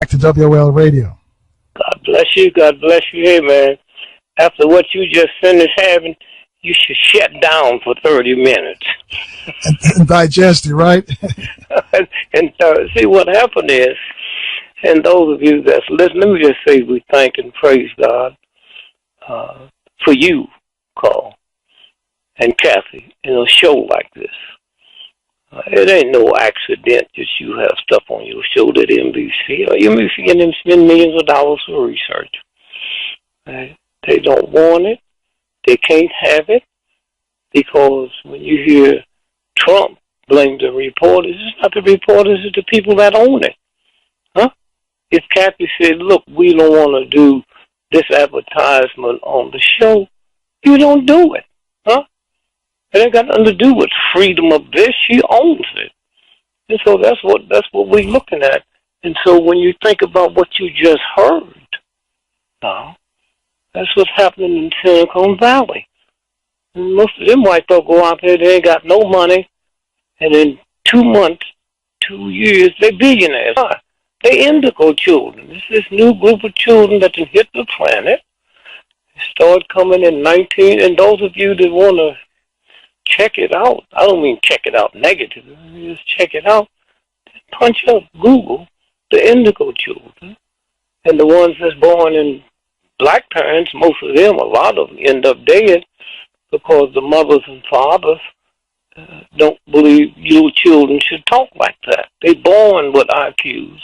Back to WOL Radio. God bless you. God bless you. Hey, man, after what you just finished having, you should shut down for 30 minutes. and digest it, right? and see what happened is, and those of you that's listening, let me just say we thank and praise God for you, Carl, and Kathy, in a show like this. It ain't no accident that you have stuff on your show that NBC or NBC and them spend millions of dollars for research. They don't want it. They can't have it because when you hear Trump blame the reporters, it's not the reporters, it's the people that own it. Huh? If Kathy said, look, we don't want to do this advertisement on the show, you don't do it. Huh? It ain't got nothing to do with freedom of this. She owns it. And so that's what we're looking at. And so when you think about what you just heard, now, that's what's happening in Silicon Valley. And most of them white folk go out there, they ain't got no money, and in 2 months, 2 years, they're billionaires. They indigo children. This is this new group of children that can hit the planet. They start coming in 19, and those of you that want to check it out, I don't mean check it out negatively, just check it out. Punch up Google the indigo children, and the ones that's born in black parents, most of them, a lot of them end up dead because the mothers and fathers don't believe little children should talk like that. They're born with IQs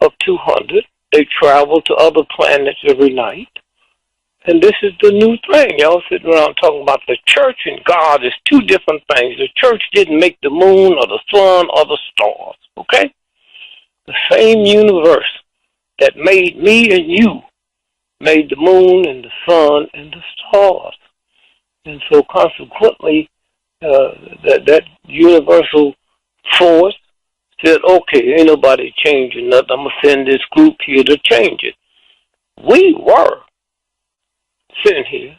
of 200. They travel to other planets every night. And this is the new thing. Y'all sitting around talking about the church and God is two different things. The church didn't make the moon or the sun or the stars, okay? The same universe that made me and you made the moon and the sun and the stars. And so consequently, that universal force said, okay, ain't nobody changing nothing. I'm going to send this group here to change it. We were sitting here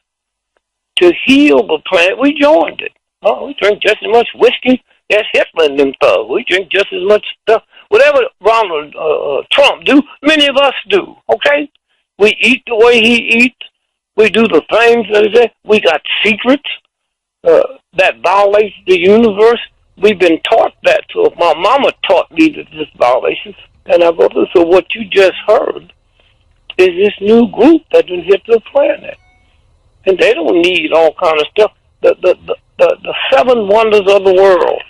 to heal the planet. We joined it. Oh, we drink just as much whiskey as Hitler and them thugs. We drink just as much stuff. Whatever Ronald Trump do, many of us do, okay? We eat the way he eats. We do the things that he said. We got secrets that violate the universe. We've been taught that. So if my mama taught me that this violation, and I go through, so what you just heard is this new group that done hit the planet. And they don't need all kind of stuff. The seven wonders of the world,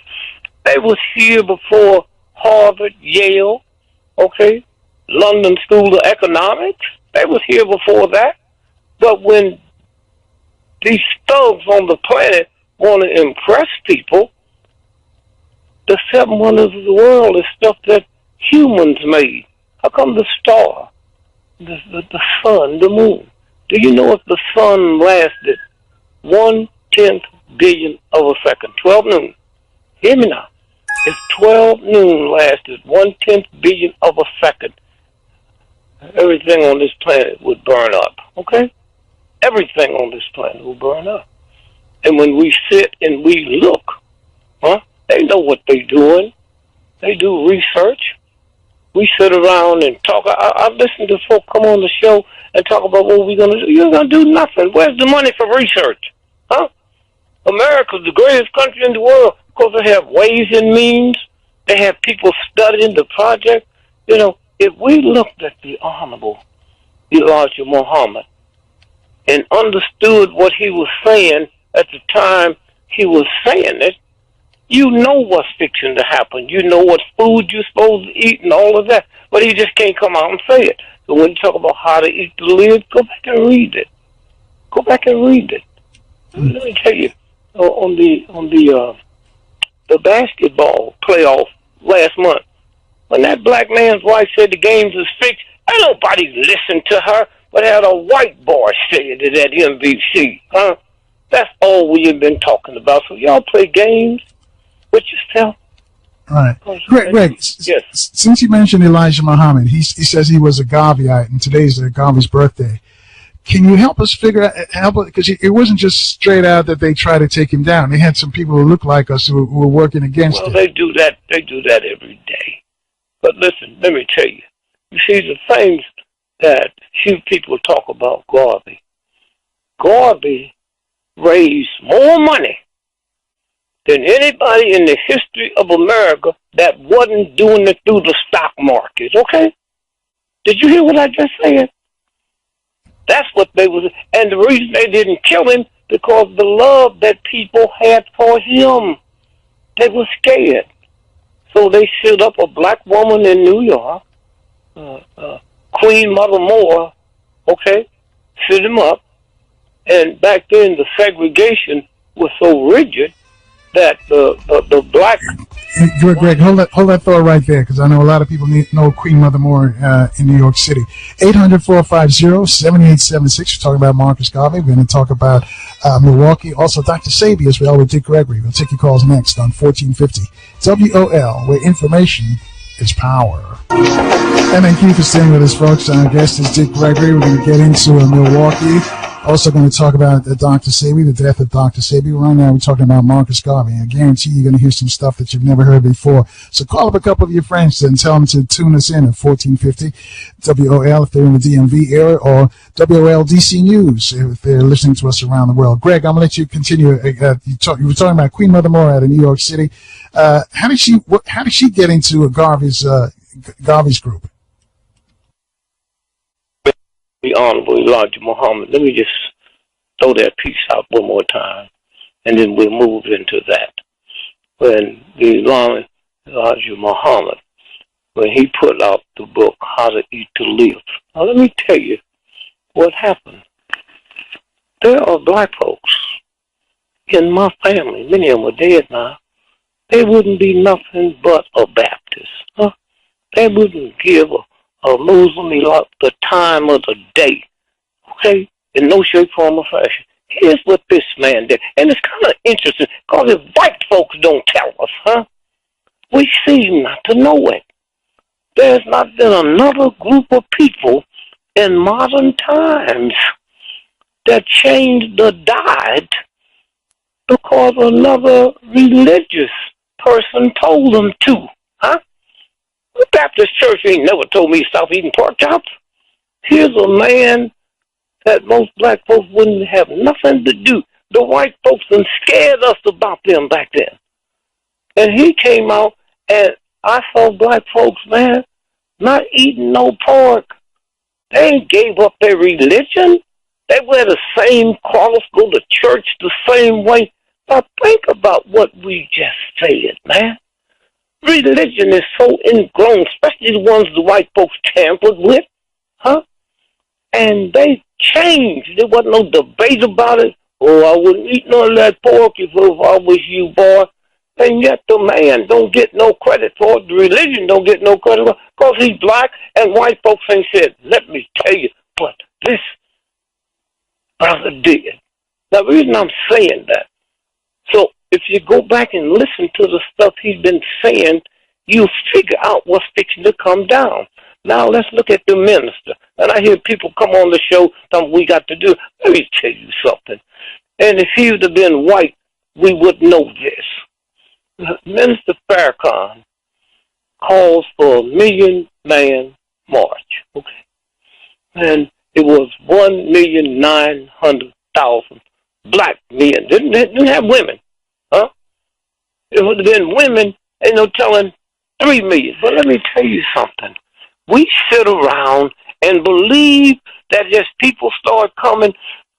they was here before Harvard, Yale, okay, London School of Economics. They was here before that. But when these thugs on the planet want to impress people, the seven wonders of the world is stuff that humans made. How come the star, the sun, the moon? Do you know if the sun lasted 1/10 billion of a second? 12 noon. Hear me now. If 12 noon lasted 1/10 billion of a second, everything on this planet would burn up, okay? Everything on this planet will burn up. And when we sit and we look, they know what they're doing. They do research. We sit around and talk. I listen to folk come on the show and talk about what we're going to do. You're going to do nothing. Where's the money for research? Huh? America's the greatest country in the world because they have ways and means. They have people studying the project. You know, if we looked at the Honorable Elijah Muhammad and understood what he was saying at the time he was saying it, you know what's fixing to happen. You know what food you're supposed to eat and all of that. But he just can't come out and say it. So when you talk about how to eat the lid, go back and read it. Go back and read it. Let me tell you, on the basketball playoff last month, when that black man's wife said the games was fixed, ain't nobody listened to her, but had a white boy say it at NBC. Huh? That's all we have been talking about. So y'all play games with yourself. Right. Greg, yes. Since you mentioned Elijah Muhammad, he says he was a Garveyite, and today's Garvey's birthday. Can you help us figure out, because it wasn't just straight out that they tried to take him down. They had some people who looked like us who were working against him. Well, they do that every day. But listen, let me tell you. You see, the things that few people talk about Garvey. Garvey raised more money than anybody in the history of America that wasn't doing it through the stock market, okay? Did you hear what I just said? That's what they was, and the reason they didn't kill him, because the love that people had for him. They were scared. So they set up a black woman in New York, Queen Mother Moore, okay, set him up. And back then the segregation was so rigid that the black... Greg, hold that thought right there, because I know a lot of people know Queen Mother Moore in New York City. 800-450-7876. We're talking about Marcus Garvey. We're going to talk about Milwaukee. Also, Dr. Sabi as well with Dick Gregory. We'll take your calls next on 1450 WOL, where information is power. And thank you for staying with us, folks. Our guest is Dick Gregory. We're going to get into Milwaukee. Also going to talk about Dr. Sabi, the death of Dr. Sabi. Right now we're talking about Marcus Garvey. I guarantee you're going to hear some stuff that you've never heard before. So call up a couple of your friends and tell them to tune us in at 1450 WOL if they're in the DMV area, or WOL DC News if they're listening to us around the world. Greg, I'm going to let you continue. You were talking about Queen Mother Moore out of New York City. How did she get into Garvey's group? The Honorable Elijah Muhammad. Let me just throw that piece out one more time, and then we'll move into that. When the Elijah Muhammad, when he put out the book, How to Eat to Live. Now, let me tell you what happened. There are black folks in my family, many of them are dead now. They wouldn't be nothing but a Baptist. Huh? They wouldn't give a Muslim the time of the day, okay, in no shape, form, or fashion. Here's what this man did, and it's kind of interesting, because if white folks don't tell us, we seem not to know it. There's not been another group of people in modern times that changed the diet because another religious person told them to, The Baptist Church ain't never told me to stop eating pork chops. Here's a man that most black folks wouldn't have nothing to do. The white folks done scared us about them back then. And he came out, and I saw black folks, man, not eating no pork. They ain't gave up their religion. They wear the same cross, go to church the same way. Now think about what we just said, man. Religion is so ingrown, especially the ones the white folks tampered with, and they changed. There wasn't no debate about it. Oh, I wouldn't eat none of that pork if I was you, boy. And yet the man don't get no credit for it. The religion don't get no credit for it because he's black, and white folks ain't said, let me tell you what this brother did. Now, the reason I'm saying that, so if you go back and listen to the stuff he's been saying, you figure out what's fixing to come down. Now let's look at the minister. And I hear people come on the show, tell me we got to do. Let me tell you something. And if he would have been white, we would know this. Minister Farrakhan calls for a 1,000,000-man march. Okay. And it was 1,900,000 black men. Didn't have women. It would have been women, ain't no telling 3 million. But let me tell you something. We sit around and believe that as people start coming,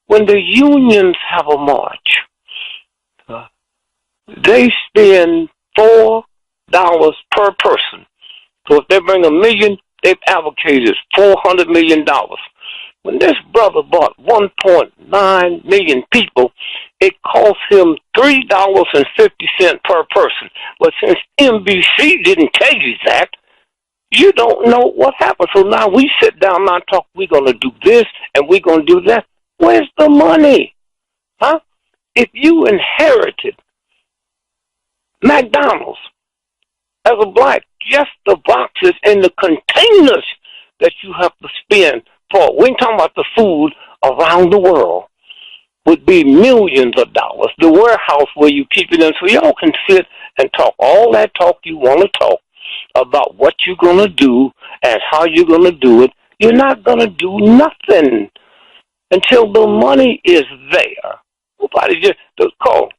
when the unions have a march, they spend $4 per person. So if they bring 1 million, they've advocated $400 million. When this brother bought 1.9 million people, it cost him $3.50 per person. But since NBC didn't tell you that, you don't know what happened. So now we sit down and talk, we're going to do this and we're going to do that. Where's the money? If you inherited McDonald's as a black, just the boxes and the containers that you have to spend for, we ain't talking about the food around the world, would be millions of dollars. The warehouse where you keep it in, so y'all can sit and talk all that talk you want to talk about what you're going to do and how you're going to do it, you're not going to do nothing until the money is there. Nobody just call.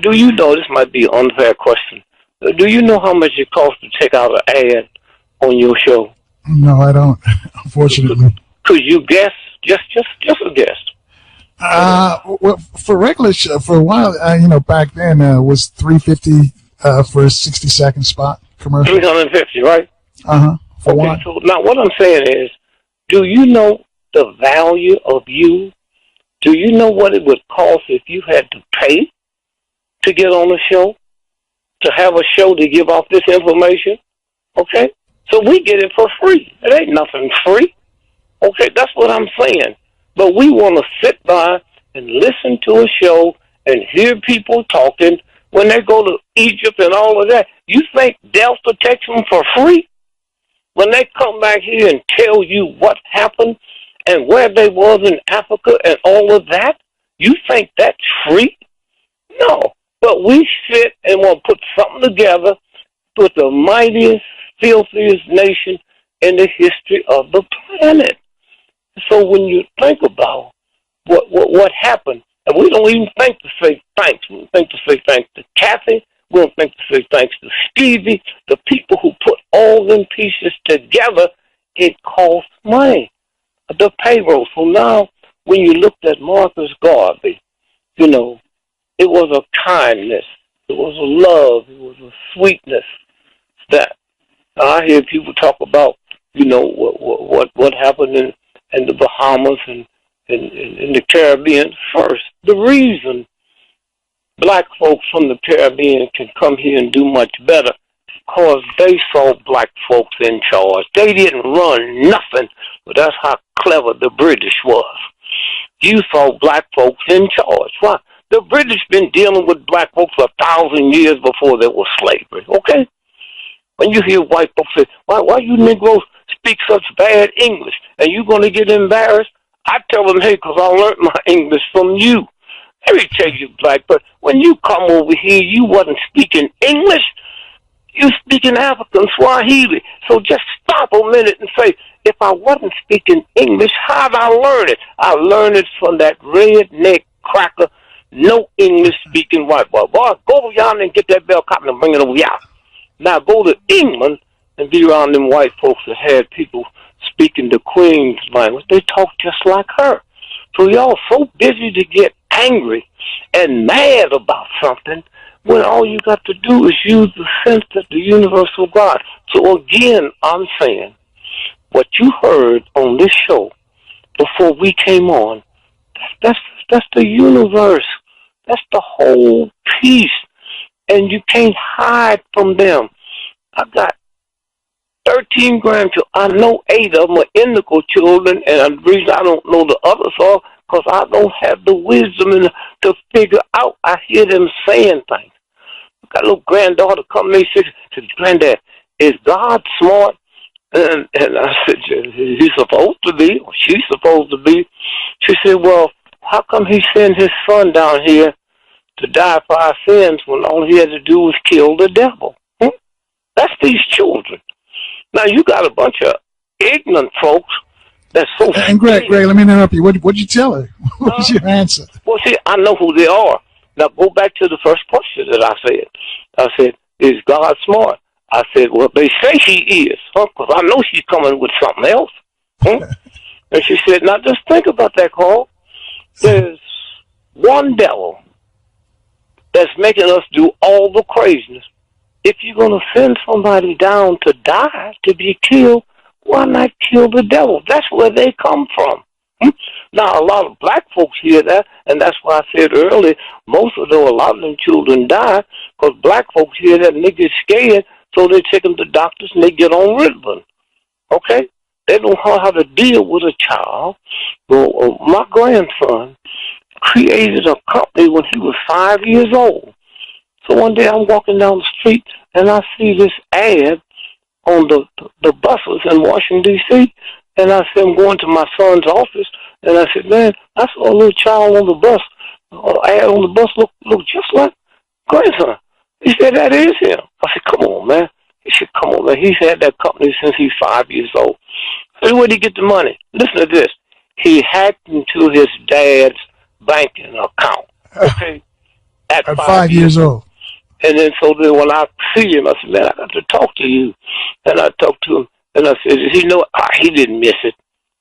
Do you know, this might be an unfair question, do you know how much it costs to take out an ad on your show? No, I don't, unfortunately. Could you guess? Just a guess. Well, for regular show, for a while, back then, was $350 for a 60-second spot commercial. 350, right? For okay, one. so now what I'm saying is, do you know the value of you? Do you know what it would cost if you had to pay to get on a show, to have a show to give off this information? Okay? So we get it for free. It ain't nothing free. Okay, that's what I'm saying. But we want to sit by and listen to a show and hear people talking when they go to Egypt and all of that. You think Delta takes them for free? When they come back here and tell you what happened and where they was in Africa and all of that, you think that's free? No. But we sit and want to put something together with the mightiest, filthiest nation in the history of the planet. So when you think about what happened, and we don't even think to say thanks. We don't think to say thanks to Kathy. We don't think to say thanks to Stevie, the people who put all them pieces together. It costs money, the payroll. So now when you looked at Marcus Garvey, it was a kindness, it was a love, it was a sweetness that I hear people talk about, what happened in the Bahamas and in the Caribbean. First, the reason black folks from the Caribbean can come here and do much better because they saw black folks in charge. They didn't run nothing, but that's how clever the British was. You saw black folks in charge. Why? The British been dealing with black folks for 1,000 years before there was slavery, okay? When you hear white folks say, why you Negroes speak such bad English, and you going to get embarrassed? I tell them, hey, because I learned my English from you. Let me tell you, black, but when you come over here, you wasn't speaking English. You speaking African Swahili. So just stop a minute and say, if I wasn't speaking English, how'd I learn it? I learned it from that redneck cracker, no English-speaking white boy. Boy, go over yonder and get that bell cotton and bring it over here. Now go to England and be around them white folks that had people speaking the Queen's language. They talk just like her. So y'all so busy to get angry and mad about something when all you got to do is use the sense of the universal God. So again, I'm saying, what you heard on this show before we came on, that's the universe. That's the whole piece. And you can't hide from them. I got 13 grandchildren. I know 8 of them are indigo children, and the reason I don't know the others are because I don't have the wisdom to figure out. I hear them saying things. I got a little granddaughter come to me and said, Granddad, is God smart? And I said, he's supposed to be, or she's supposed to be. She said, well, how come he sent his son down here to die for our sins when all he had to do was kill the devil? That's these children. Now, you got a bunch of ignorant folks that's so... And Greg, let me interrupt you. What'd you tell her? What was your answer? Well, see, I know who they are. Now, go back to the first question that I said. I said, is God smart? I said, well, they say he is, because I know she's coming with something else. And she said, now, just think about that, Carl. There's one devil that's making us do all the craziness. If you're going to send somebody down to die, to be killed, why not kill the devil? That's where they come from. Now, a lot of black folks hear that, and that's why I said earlier, a lot of them children die because black folks hear that and they get scared, so they take them to doctors and they get on Ritalin. Okay? They don't know how to deal with a child. Well, my grandson created a company when he was 5 years old. So one day I'm walking down the street and I see this ad on the buses in Washington, D.C., and I said, I'm going to my son's office, and I said, man, I saw a little child on the bus, ad on the bus look just like grandson. He said, that is him. I said, come on, man. He said, come on, man. He's had that company since he's 5 years old. I said, where'd he get the money? Listen to this. He hacked into his dad's banking account. Okay? At 5 years old. And then when I see him, I said, man, I got to talk to you. And I talked to him, and I said, does he know it? He didn't miss it.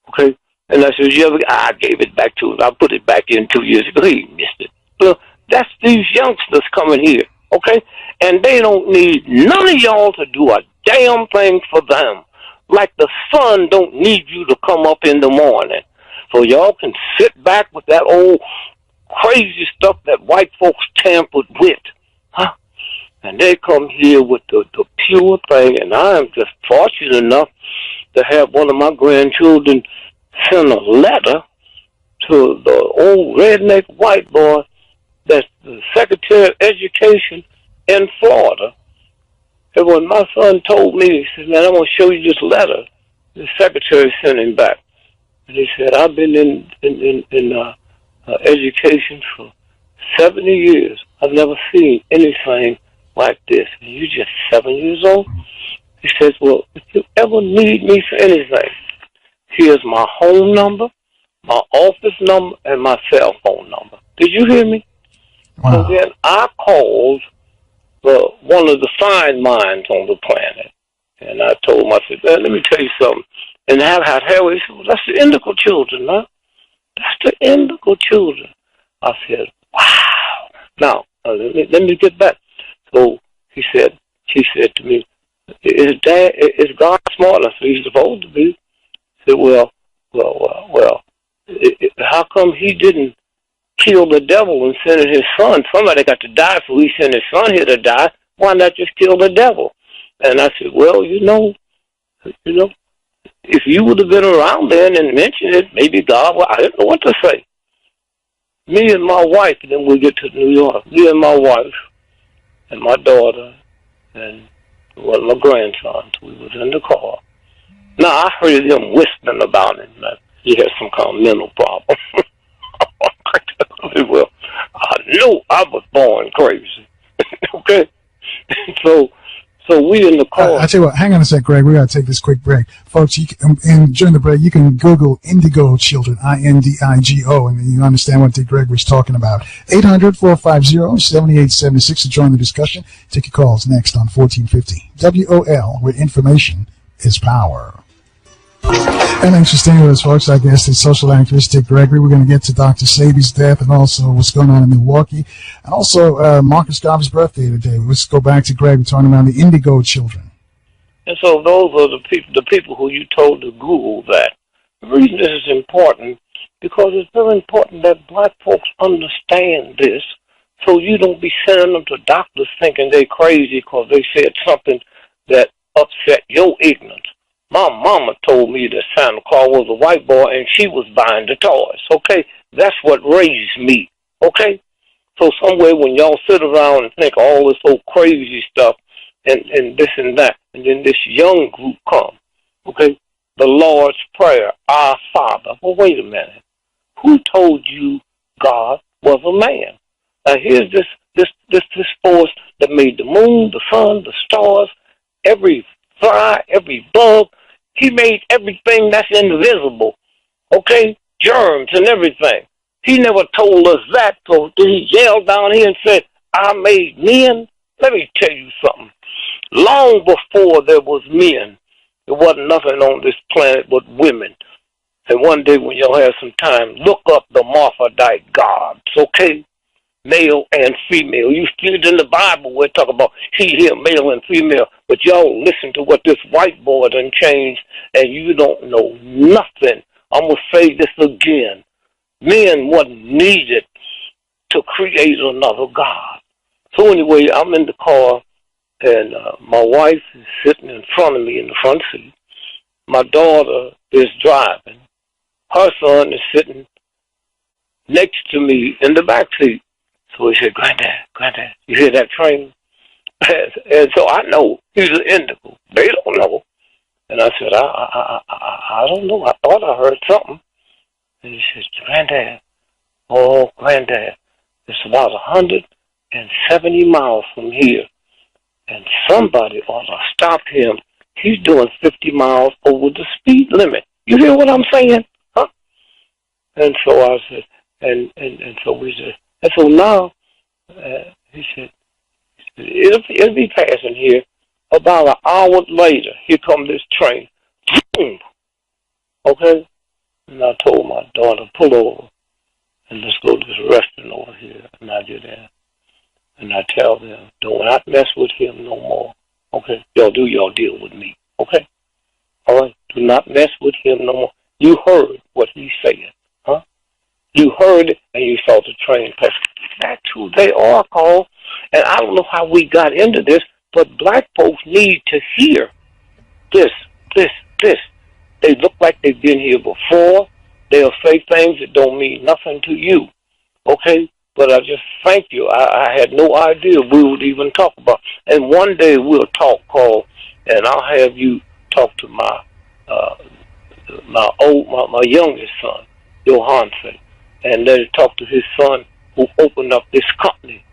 Okay? And I said, I gave it back to him. I put it back in 2 years ago. He missed it. Well, that's these youngsters coming here. Okay? And they don't need none of y'all to do a damn thing for them. Like the sun don't need you to come up in the morning. So y'all can sit back with that old crazy stuff that white folks tampered with. Huh? And they come here with the pure thing, and I am just fortunate enough to have one of my grandchildren send a letter to the old redneck white boy that's the Secretary of Education in Florida. And when my son told me, he said, man, I'm going to show you this letter the secretary sent him back. And he said, I've been in education for 70 years. I've never seen anything like this. And you're just 7 years old? He says, well, if you ever need me for anything, here's my home number, my office number, and my cell phone number. Did you hear me? Wow. So then I called one of the fine minds on the planet. And I told him, I said, man, let me tell you something. And how he said, well, that's the indigo children, huh? That's the indigo children. I said, wow. Now, let me get back. So she said to me, is God smart? I said, he's supposed to be. I said, well, how come he didn't kill the devil and send his son? Somebody got to die, so he sent his son here to die. Why not just kill the devil? And I said, well, you know, if you would have been around then and mentioned it, maybe God, well, I didn't know what to say. Me and my wife, and then we'll get to New York. Me and my wife and my daughter and one of my grandsons, we was in the car. Now, I heard him whispering about him, that he had some kind of mental problem. Well, I knew I was born crazy. Okay? So we in the car. I tell you what, hang on a sec, Greg. We got to take this quick break. Folks, and during the break, you can Google Indigo Children, INDIGO, and you understand what Dick Gregory's talking about. 800-450-7876 to join the discussion. Take your calls next on 1450 WOL, where information is power. And thanks for staying with us, folks. I guess it's social activist Dick Gregory. We're going to get to Dr. Sabi's death and also what's going on in Milwaukee. And also Marcus Garvey's birthday today. Let's go back to Greg. We're talking about the Indigo children. And so those are the people who you told to Google that. The reason this is important, because it's very important that black folks understand this, so you don't be sending them to doctors thinking they're crazy because they said something that upset your ignorance. My mama told me that Santa Claus was a white boy and she was buying the toys, okay? That's what raised me, okay? So somewhere when y'all sit around and think all this old crazy stuff and this and that, and then this young group come, okay? The Lord's Prayer, Our Father. Well, wait a minute. Who told you God was a man? Now here's this force that made the moon, the sun, the stars, every fly, every bug. He made everything that's invisible, okay? Germs and everything. He never told us that, so did he yell down here and say, I made men? Let me tell you something. Long before there was men, there wasn't nothing on this planet but women. And one day when y'all have some time, look up the Morphodite gods, okay? Male and female. You see it in the Bible where it talk about he, him, male and female. But y'all listen to what this white boy done changed, and you don't know nothing. I'm going to say this again. Men wasn't needed to create another God. So anyway, I'm in the car, and my wife is sitting in front of me in the front seat. My daughter is driving. Her son is sitting next to me in the back seat. So he said, Granddad, you hear that train? And so I know he's an indigo. They don't know. And I said, I don't know. I thought I heard something. And he says, Granddad, it's about 170 miles from here. and somebody ought to stop him. He's doing 50 miles over the speed limit. You hear what I'm saying? Huh? And so I said, and so we said, and so now, he said, it'll be passing here. About an hour later, here comes this train. Boom. Okay? And I told my daughter, pull over and let's go to this restaurant over here. And I get there. And I tell them, do not mess with him no more. Okay? Y'all do your deal with me. Okay? All right? Do not mess with him no more. You heard what he said. Huh? You heard it and you saw the train pass. That's who they are, Carl. And I don't know how we got into this, but black folks need to hear this. They look like they've been here before. They'll say things that don't mean nothing to you. Okay? But I just thank you. I had no idea we would even talk about. And one day we'll talk, Carl, and I'll have you talk to my youngest son, Johansson, and let him talk to his son who opened up this company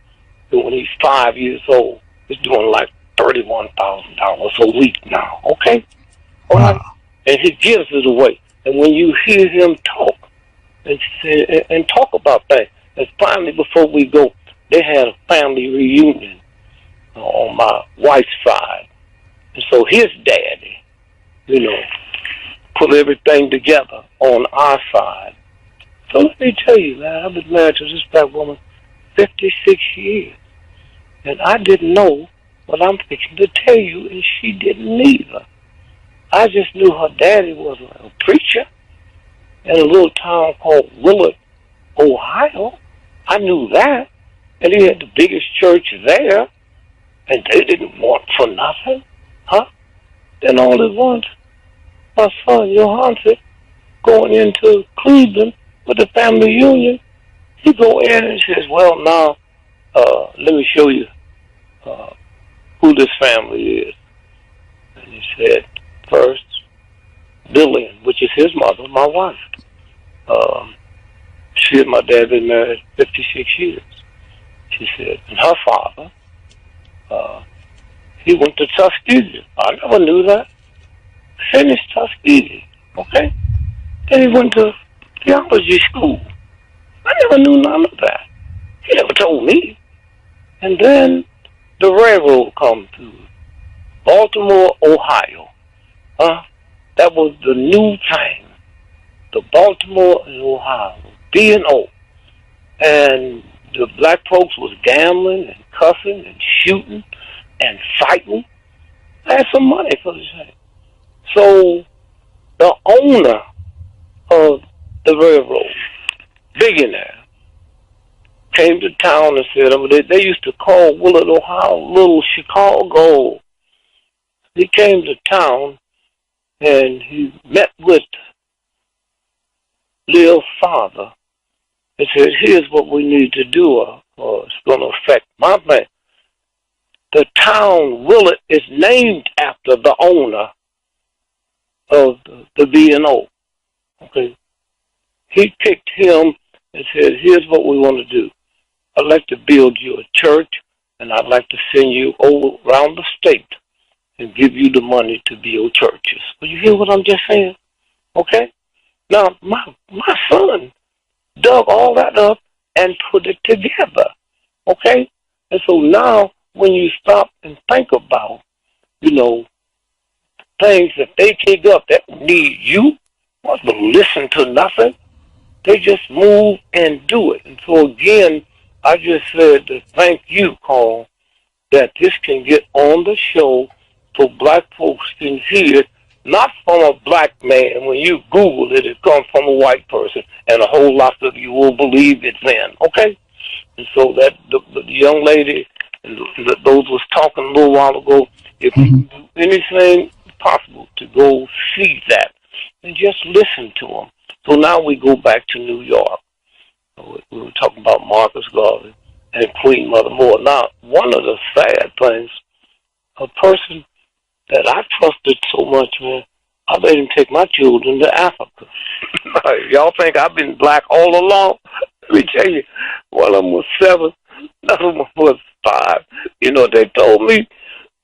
when he's 5 years old. He's doing like $31,000 a week now. Okay? All right? And he gives it away. And when you hear him talk and talk about that, and finally before we go, they had a family reunion on my wife's side. And so his daddy, put everything together on our side. So let me tell you, man, I've been married to this black woman 56 years. And I didn't know what I'm fixing to tell you, and she didn't either. I just knew her daddy was a preacher in a little town called Willard, Ohio. I knew that. And he had the biggest church there, and they didn't want for nothing. Huh? Then all at once, my son, Johansson, going into Cleveland with the family reunion, he go in and says, well, now, let me show you who this family is. And he said, first, Lillian, which is his mother, my wife. She and my dad been married 56 years. She said, and her father, he went to Tuskegee. I never knew that. Finished Tuskegee, okay? Then he went to theology school. I never knew none of that. He never told me. And then the railroad come through Baltimore, Ohio. That was the new thing. The Baltimore and Ohio, B&O. And the black folks was gambling and cussing and shooting and fighting. I had some money for this thing. So the owner of the railroad, billionaire, came to town and said, they used to call Willard, Ohio, Little Chicago. He came to town and he met with Lil's father and said, here's what we need to do or it's going to affect my man. The town Willard is named after the owner of the B&O. Okay. He picked him and said, here's what we want to do. I'd like to build you a church, and I'd like to send you all around the state and give you the money to build churches. Well, you hear what I'm just saying? Okay? Now, my son dug all that up and put it together. Okay? And so now, when you stop and think about, things that they dig up that need you, not to listen to nothing, they just move and do it. And so again, I just said to thank you, Carl, that this can get on the show so black folks can hear it, not from a black man. When you Google it, it comes from a white person, and a whole lot of you will believe it then, okay? And so that the young lady and those was talking a little while ago, if you can do anything possible to go see that and just listen to them. So now we go back to New York. We were talking about Marcus Garvey and Queen Mother Moore. Now, one of the sad things, a person that I trusted so much, man, I let him take my children to Africa. Y'all think I've been black all along? Let me tell you, one of them was 7, another one was 5. They told me,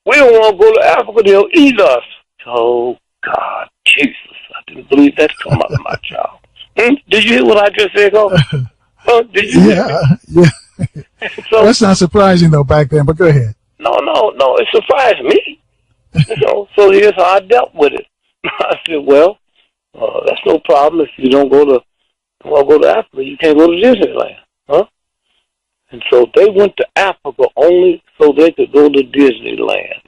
We don't want to go to Africa. They'll eat us. Oh, God, Jesus. I didn't believe that come out of my child. Did you hear what I just said, Go? Did you hear me? So, that's not surprising, though, back then, but go ahead. No, it surprised me. So here's how I dealt with it. I said, well, that's no problem if you don't go to Africa. You can't go to Disneyland, huh? And so they went to Africa only so they could go to Disneyland.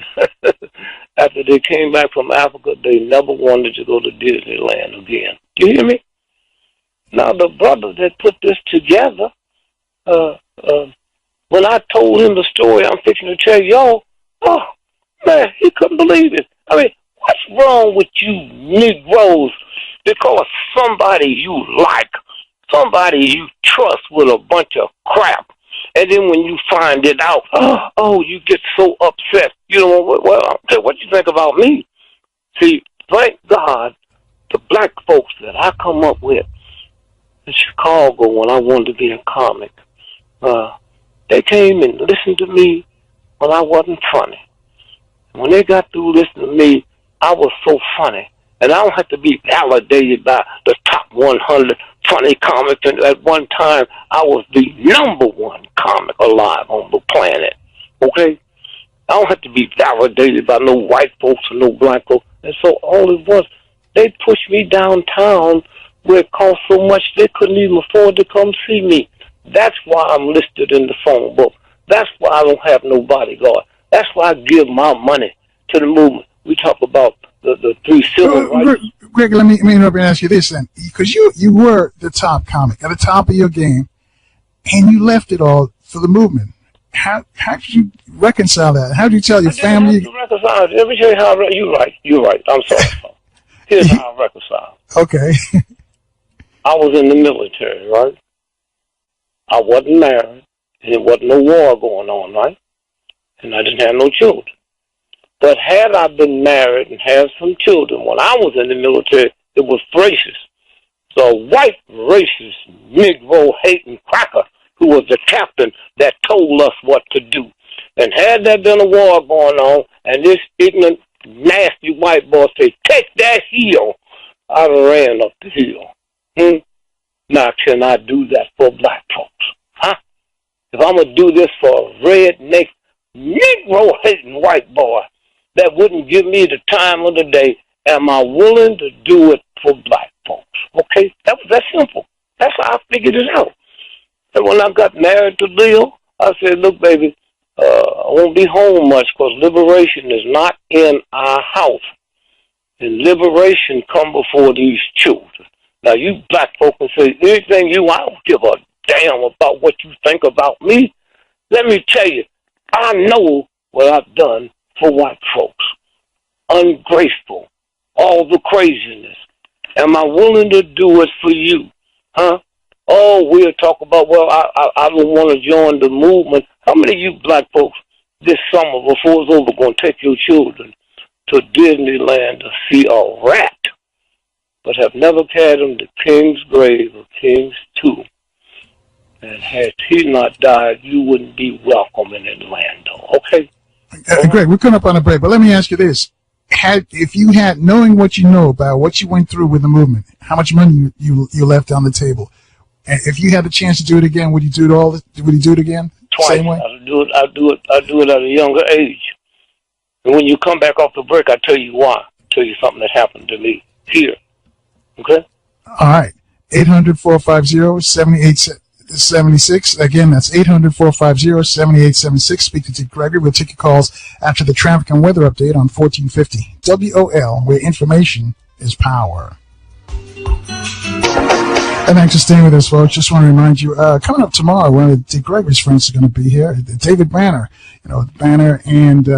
After they came back from Africa, they never wanted to go to Disneyland again. Do you hear me? Now, the brother that put this together, when I told him the story I'm fixing to tell y'all, oh, man, he couldn't believe it. I mean, what's wrong with you Negroes? Because somebody you like, somebody you trust with a bunch of crap, and then when you find it out, oh, you get so upset. You know, well, what you think about me? See, thank God, the black folks that I come up with in Chicago when I wanted to be a comic, they came and listened to me when I wasn't funny. When they got through listening to me, I was so funny. And I don't have to be validated by the top 100 funny comics. And at one time, I was the #1 comic alive on the planet. Okay? I don't have to be validated by no white folks or no black folks. And so all it was, they pushed me downtown where it cost so much they couldn't even afford to come see me. That's why I'm listed in the phone book. That's why I don't have no bodyguard. That's why I give my money to the movement. We talk about the 3 civil rights. Greg, let me interrupt and ask you this then. Because you were the top comic, at the top of your game, and you left it all for the movement. How did you reconcile that? How did you tell your family? Have to reconcile. Let me tell you how you're right. I'm sorry. Here's how I reconcile. Okay. I was in the military, right? I wasn't married, and there wasn't no war going on, right? And I didn't have no children. But had I been married and had some children when I was in the military, it was racist. So a white racist, Negro-hating cracker who was the captain that told us what to do. And had there been a war going on, and this ignorant, nasty white boy said, take that hill, I'd have ran up the hill. Now, can I do that for black folks? Huh? If I'm going to do this for a redneck, Negro-hating white boy that wouldn't give me the time of the day, am I willing to do it for black folks? Okay? That was that simple. That's how I figured it out. And when I got married to Leo, I said, look, baby, I won't be home much because liberation is not in our house. And liberation come before these children. Now, you black folk can say anything you want. I don't give a damn about what you think about me. Let me tell you, I know what I've done for white folks. Ungraceful. All the craziness. Am I willing to do it for you? Huh? Oh, we'll talk about, well, I don't want to join the movement. How many of you black folks this summer, before it's over, going to take your children to Disneyland to see a rat, but have never carried them to King's grave or King's tomb? And had he not died, you wouldn't be welcome in Orlando. Okay? Greg, we're coming up on a break, but let me ask you this. If you had, knowing what you know about what you went through with the movement, how much money you left on the table, and if you had the chance to do it again, would you do it again? Twice. Same way? I'll do it at a younger age. And when you come back off the break, I'll tell you why. I'll tell you something that happened to me here. Okay? All right. 800-450-7876. Again, that's 800-450-7876. Speak to Dick Gregory. We'll take your calls after the traffic and weather update on 1450 WOL, where information is power. And thanks for staying with us, folks. Just want to remind you, coming up tomorrow, one of Dick Gregory's friends are going to be here. David Banner, Banner and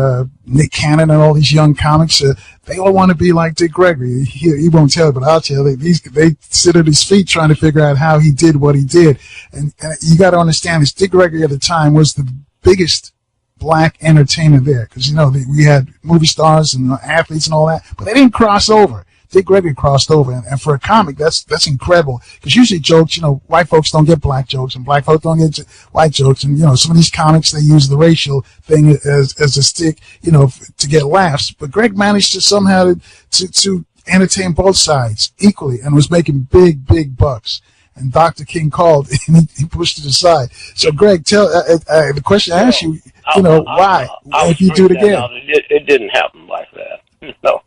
Nick Cannon and all these young comics. They all want to be like Dick Gregory. He won't tell you, but I'll tell you. They sit at his feet trying to figure out how he did what he did. And you got to understand this. Dick Gregory at the time was the biggest black entertainer there because, we had movie stars and athletes and all that, but they didn't cross over. Dick Gregory crossed over, and for a comic, that's incredible. Because usually jokes, white folks don't get black jokes, and black folks don't get white jokes, and some of these comics they use the racial thing as a stick, to get laughs. But Greg managed to somehow to entertain both sides equally, and was making big bucks. And Dr. King called, and he pushed it aside. So, Greg, tell the question I asked you. Why? If you do it again, it didn't happen like that. No,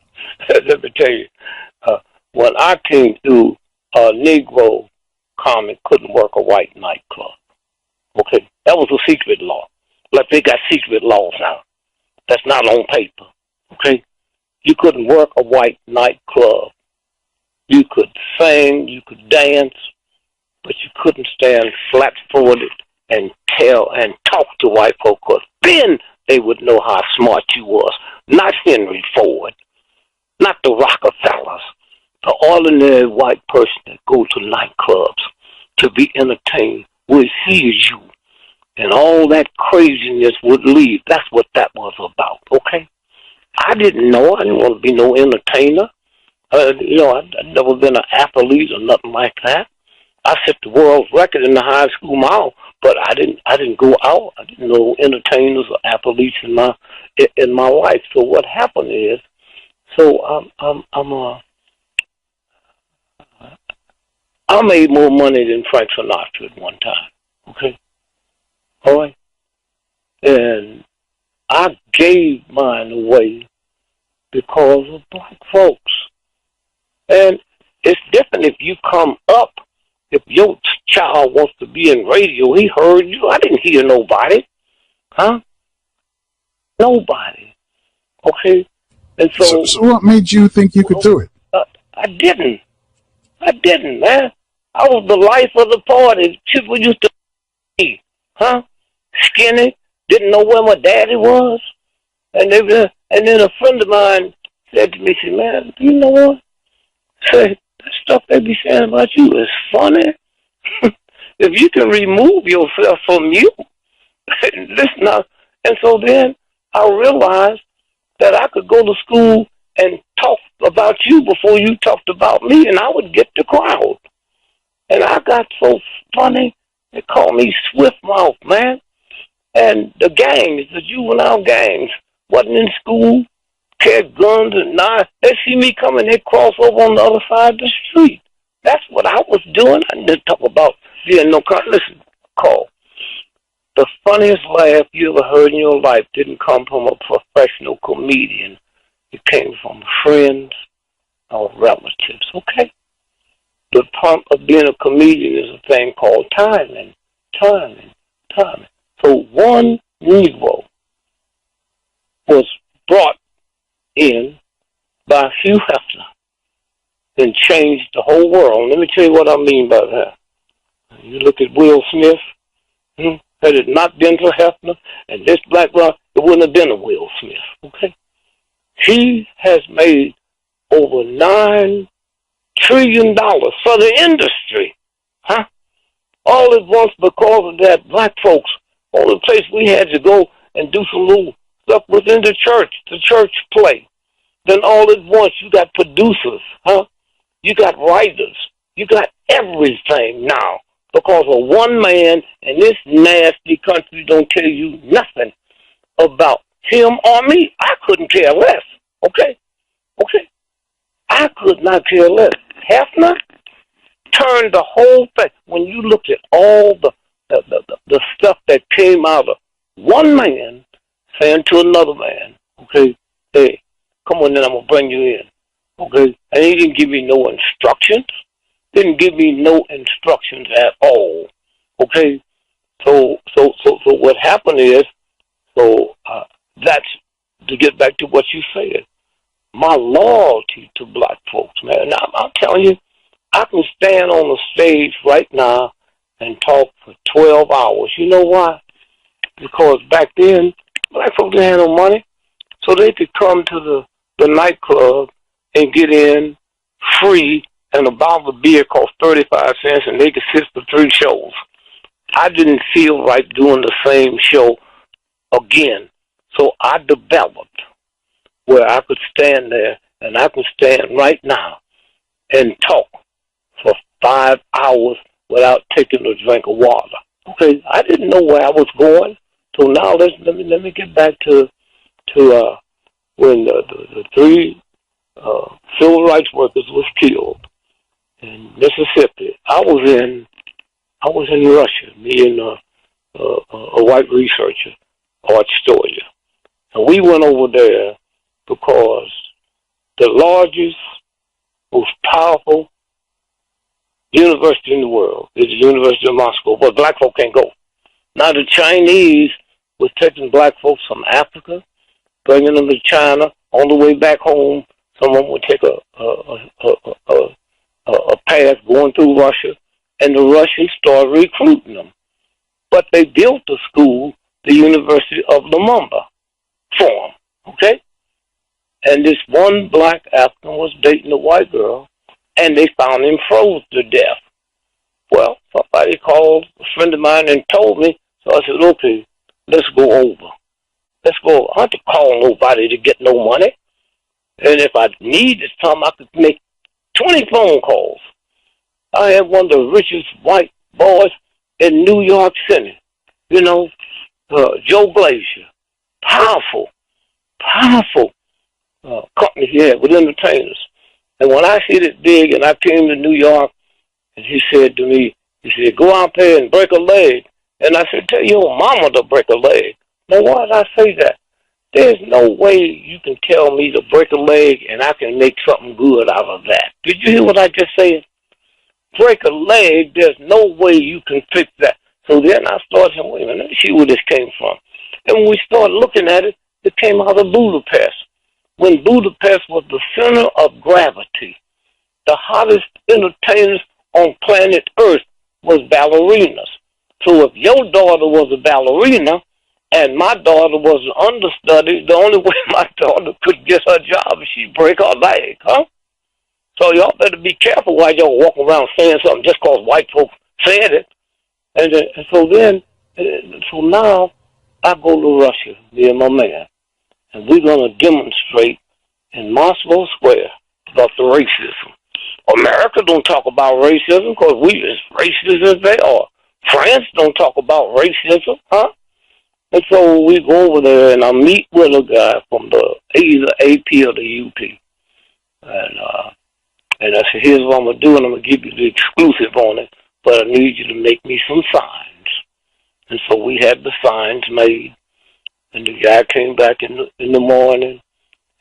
let me tell you. When I came through, a Negro comic couldn't work a white nightclub. Okay, that was a secret law. Like they got secret laws now. That's not on paper. Okay, you couldn't work a white nightclub. You could sing, you could dance, but you couldn't stand flat-footed and tell and talk to white folk, because then they would know how smart you was. Not Henry Ford, not the Rockefellers, the ordinary white person that go to nightclubs to be entertained would hear you, and all that craziness would leave. That's what that was about, okay? I didn't know. I didn't want to be no entertainer. I'd never been an athlete or nothing like that. I set the world's record in the high school mile, but I didn't go out. I didn't know entertainers or athletes in my life. So what happened is, I made more money than Frank Sinatra at one time. Okay, all right, and I gave mine away because of black folks. And it's different if you come up. If your child wants to be in radio, he heard you. I didn't hear nobody. Huh? Nobody. Okay? And so what made you think you could do it? I didn't, man. I was the life of the party. People used to be, huh? Skinny, didn't know where my daddy was. And then a friend of mine said to me, she said, man, you know what? Say, that stuff they be saying about you is funny. If you can remove yourself from you, listen now. And so then I realized that I could go to school and talk about you before you talked about me, and I would get the crowd. And I got so funny, they called me Swift Mouth, man. And the gangs, the juvenile gangs, wasn't in school, carried guns and knives. They see me coming, they cross over on the other side of the street. That's what I was doing. I didn't talk about being no kind. Listen, Cole, the funniest laugh you ever heard in your life didn't come from a professional comedian. It came from friends or relatives, okay? The point of being a comedian is a thing called timing. So one Negro was brought in by Hugh Hefner and changed the whole world. Let me tell you what I mean by that. You look at Will Smith, had it not been for Hefner and this black rock, it wouldn't have been a Will Smith, okay? He has made over $9 trillion for the industry, huh? All at once because of that, black folks, only place we had to go and do some little stuff within the church play. Then all at once you got producers, huh? You got writers. You got everything now because of one man, and this nasty country don't tell you nothing about him or me. I couldn't care less, okay? I could not care less. Hefner turned the whole thing. When you look at all the stuff that came out of one man saying to another man, okay, hey, come on in, I'm going to bring you in, okay? And he didn't give me no instructions. Didn't give me no instructions at all, okay? So what happened is, that's to get back to what you said. My loyalty to black folks, man. Now, I'm telling you, I can stand on the stage right now and talk for 12 hours. You know why? Because back then, black folks didn't have no money, so they could come to the nightclub and get in free, and a bottle of beer cost 35 cents, and they could sit for 3 shows. I didn't feel right doing the same show again, so I developed where I could stand there and I can stand right now and talk for 5 hours without taking a drink of water. Okay, I didn't know where I was going. So now let me get back to when the three civil rights workers was killed in Mississippi. I was in Russia, me and a white researcher, Art Storia. And we went over there because the largest, most powerful university in the world is the University of Moscow, but black folk can't go. Now the Chinese was taking black folks from Africa, bringing them to China. On the way back home, someone would take a path going through Russia, and the Russians started recruiting them. But they built the school, the University of Lumumba, for them, okay? And this one black African was dating a white girl, and they found him froze to death. Well, somebody called a friend of mine and told me, so I said, okay, let's go over. Let's go. I don't have to call nobody to get no money. And if I needed something, I could make 20 phone calls. I had one of the richest white boys in New York City, you know, Joe Glacier. Powerful company he had with entertainers. And when I hit it big and I came to New York, and he said to me, he said, go out there and break a leg. And I said, tell your mama to break a leg. Now, why did I say that? There's no way you can tell me to break a leg and I can make something good out of that. Did you hear what I just said? Break a leg, there's no way you can fix that. So then I started saying, wait a minute, let me see where this came from. And when we started looking at it, it came out of Budapest. When Budapest was the center of gravity, the hottest entertainers on planet Earth was ballerinas. So if your daughter was a ballerina and my daughter was an understudy, the only way my daughter could get her job is she'd break her leg, huh? So y'all better be careful while y'all walking around saying something just because white folks said it. So now I go to Russia, me and my man, and we're going to demonstrate in Moscow Square about the racism. America don't talk about racism because we as racist as they are. France don't talk about racism, huh? And so we go over there and I meet with a guy from either AP or the UP. And I said, here's what I'm going to do, and I'm going to give you the exclusive on it, but I need you to make me some signs. And so we had the signs made, and the guy came back in the morning,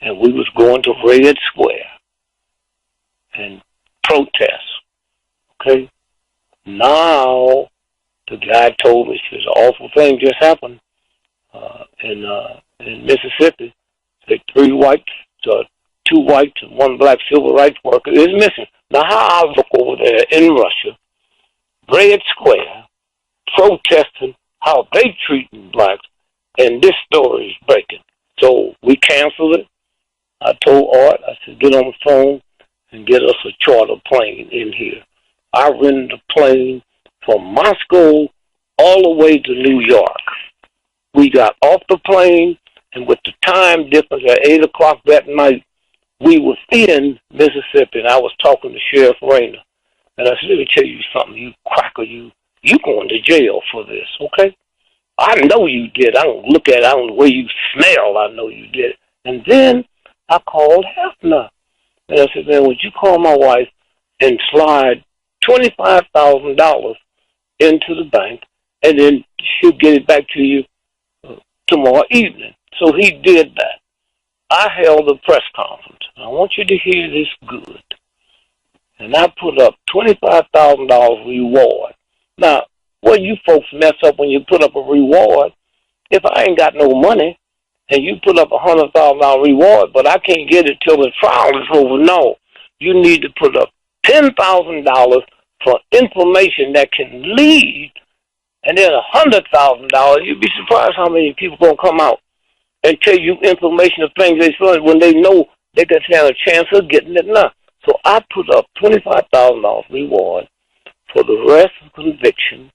and we was going to Red Square and protest, okay? Now, the guy told me, he says, an awful thing just happened in Mississippi. Say two whites and one black civil rights worker is missing. Now, how I look over there in Russia, Red Square, protesting how they treating blacks, and this story is breaking. So we canceled it. I told Art, I said, get on the phone and get us a charter plane in here. I rented a plane from Moscow all the way to New York. We got off the plane, and with the time difference at 8 o'clock that night, we was in Mississippi, and I was talking to Sheriff Rayner. And I said, let me tell you something, you cracker, you going to jail for this, okay? I know you did. I don't look at it. I don't know the way you smell. I know you did. And then I called Hefner. And I said, man, would you call my wife and slide $25,000 into the bank, and then she'll get it back to you tomorrow evening. So he did that. I held a press conference. I want you to hear this good. And I put up $25,000 reward. Now, what you folks mess up when you put up a reward, if I ain't got no money and you put up $100,000 reward, but I can't get it till the trial is over, no. You need to put up $10,000 for information that can lead, and then $100,000. You'd be surprised how many people going to come out and tell you information of things they saw when they know they can stand a chance of getting it now. So I put up $25,000 reward for the rest of conviction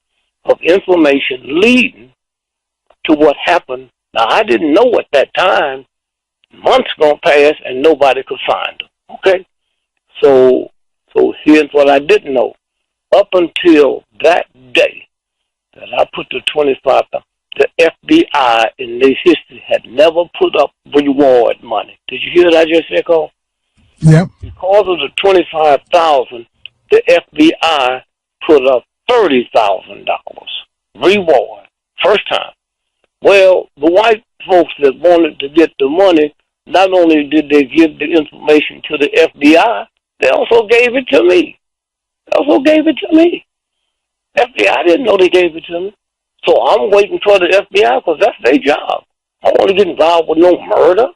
of information leading to what happened. Now, I didn't know at that time months gonna pass and nobody could find them. Okay, so here's what I didn't know. Up until that day that I put the 25, the FBI in their history had never put up reward money. Did you hear what I just said, Cole? Yep. Because of the 25,000, the FBI put up $30,000 reward first time. Well, the white folks that wanted to get the money, not only did they give the information to the FBI, they also gave it to me. FBI didn't know they gave it to me. So I'm waiting for the FBI because that's their job. I don't want to get involved with no murder.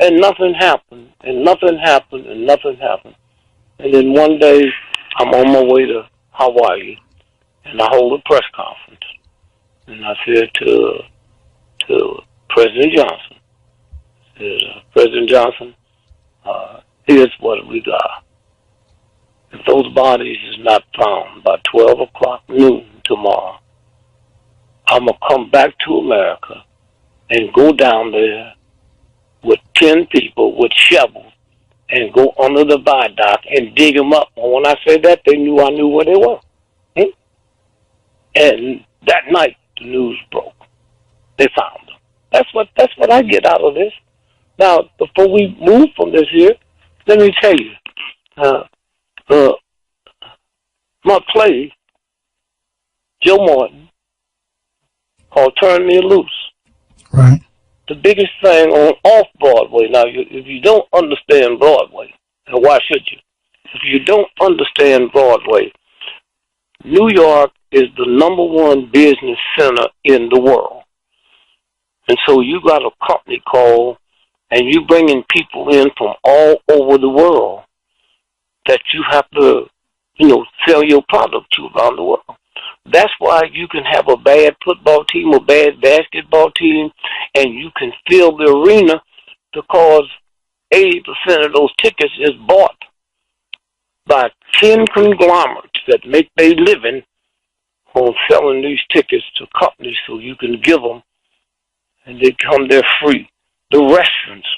And nothing happened, and then one day, I'm on my way to Hawaii, and I hold a press conference. And I said to President Johnson, President Johnson, here's what we got. If those bodies is not found by 12 o'clock noon tomorrow, I'm going to come back to America and go down there with 10 people with shovels and go under the viaduct and dig them up. And when I said that, they knew I knew where they were. And that night, the news broke. They found them. That's what I get out of this. Now, before we move from this here, let me tell you, my play, Joe Morton, called Turn Me Loose. Right. The biggest thing on off-Broadway. Now, if you don't understand Broadway, and why should you? If you don't understand Broadway, New York is the #1 business center in the world. And so you got a company called, and you bringing people in from all over the world that you have to, sell your product to around the world. That's why you can have a bad football team, a bad basketball team, and you can fill the arena because 80% of those tickets is bought by 10 conglomerates that make their living on selling these tickets to companies so you can give them, and they come there free. The restaurants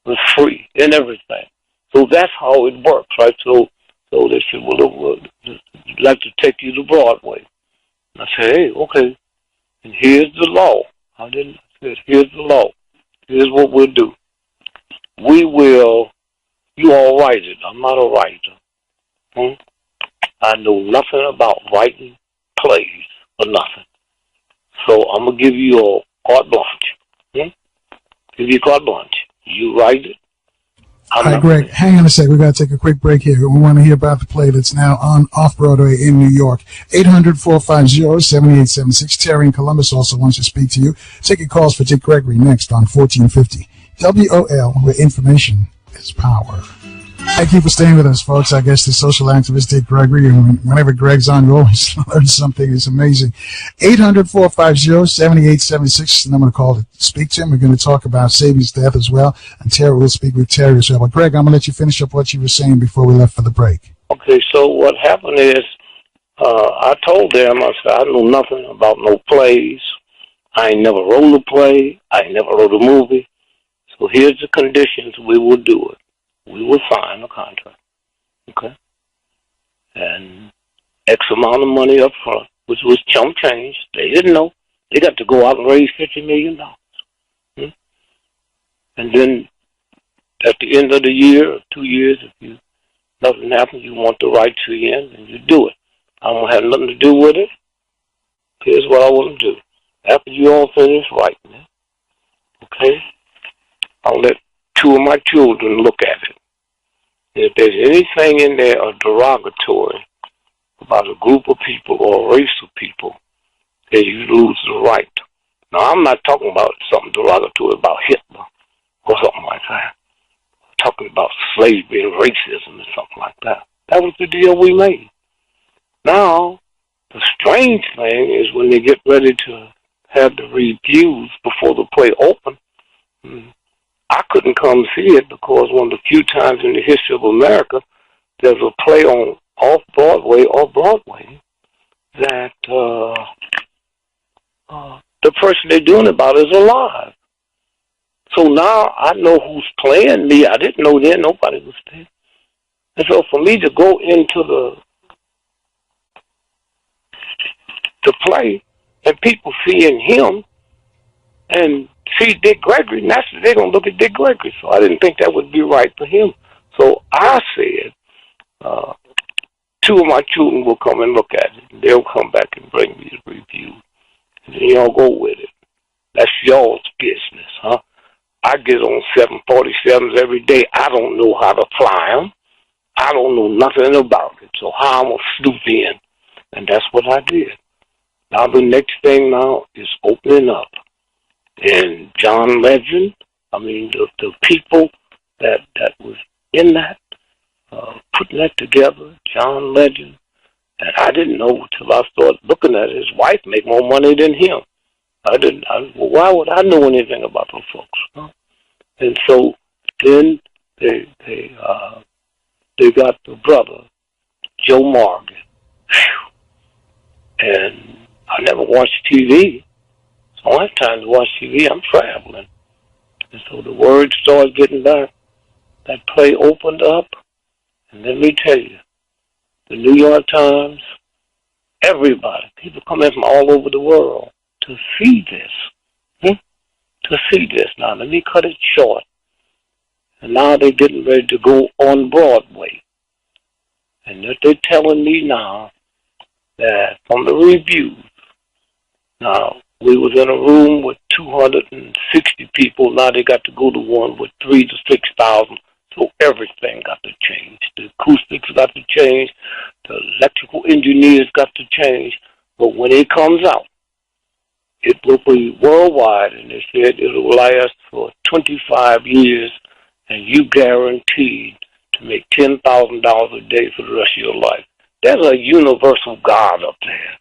are free and everything. So that's how it works, right? So they said, well, we'd like to take you to Broadway. I said, hey, okay, and here's the law. I said, here's the law. Here's what we'll do. You all write it. I'm not a writer. I know nothing about writing plays or nothing. So I'm going to give you a carte blanche. Give you carte blanche. You write it. All right, Greg, hang on a sec. We've got to take a quick break here. We want to hear about the play that's now on Off-Broadway in New York. 800-450-7876. Terry in Columbus also wants to speak to you. Take your calls for Dick Gregory next on 1450. WOL, where information is power. Thank you for staying with us, folks. I guess the social activist Dick Gregory, and whenever Greg's on, you always learn something. It's amazing. 800-450-7876 is the number to call to speak to him. We're going to talk about Sabi's death as well, and Terry will speak with Terry as well. But Greg, I'm going to let you finish up what you were saying before we left for the break. Okay, so what happened is I told them, I said, I know nothing about no plays. I ain't never wrote a play. I ain't never wrote a movie. So here's the conditions we will do it. We will sign a contract, okay? And X amount of money up front, which was chump change. They didn't know. They got to go out and raise $50 million. And then at the end of the year or 2 years, if nothing happens, you want the rights again, and you do it. I don't have nothing to do with it. Here's what I want to do. After you all finish writing it, okay, I'll let 2 of my children look at it. And if there's anything in there derogatory about a group of people or a race of people, then you lose the right. Now, I'm not talking about something derogatory about Hitler or something like that. I'm talking about slavery and racism and something like that. That was the deal we made. Now, the strange thing is when they get ready to have the reviews before the play open, I couldn't come see it because one of the few times in the history of America there's a play on off-Broadway or Broadway that the person they're doing it about is alive. So now I know who's playing me. I didn't know then nobody was there. And so for me to go into to play and people seeing him and see Dick Gregory, naturally they're going to look at Dick Gregory. So I didn't think that would be right for him. So I said, two of my children will come and look at it. They'll come back and bring me the review. And then y'all go with it. That's y'all's business, huh? I get on 747s every day. I don't know how to fly them. I don't know nothing about it. So how I'm going to snoop in? And that's what I did. Now the next thing now is opening up. And John Legend, the people that was in that, putting that together, John Legend, and I didn't know until I started looking at it. His wife make more money than him. Why would I know anything about those folks? Huh? And so then they got the brother, Joe Morgan. And I never watched TV. So I don't have time to watch TV. I'm traveling. And so the word started getting back. That play opened up. And let me tell you, the New York Times, everybody, people come in from all over the world to see this. To see this. Now, let me cut it short. And now they're getting ready to go on Broadway. And they're telling me now that from the reviews, now, we was in a room with 260 people. Now they got to go to one with 3,000 to 6,000. So everything got to change. The acoustics got to change. The electrical engineers got to change. But when it comes out, it will be worldwide. And they said it will last for 25 years. And you guaranteed to make $10,000 a day for the rest of your life. There's a universal God up there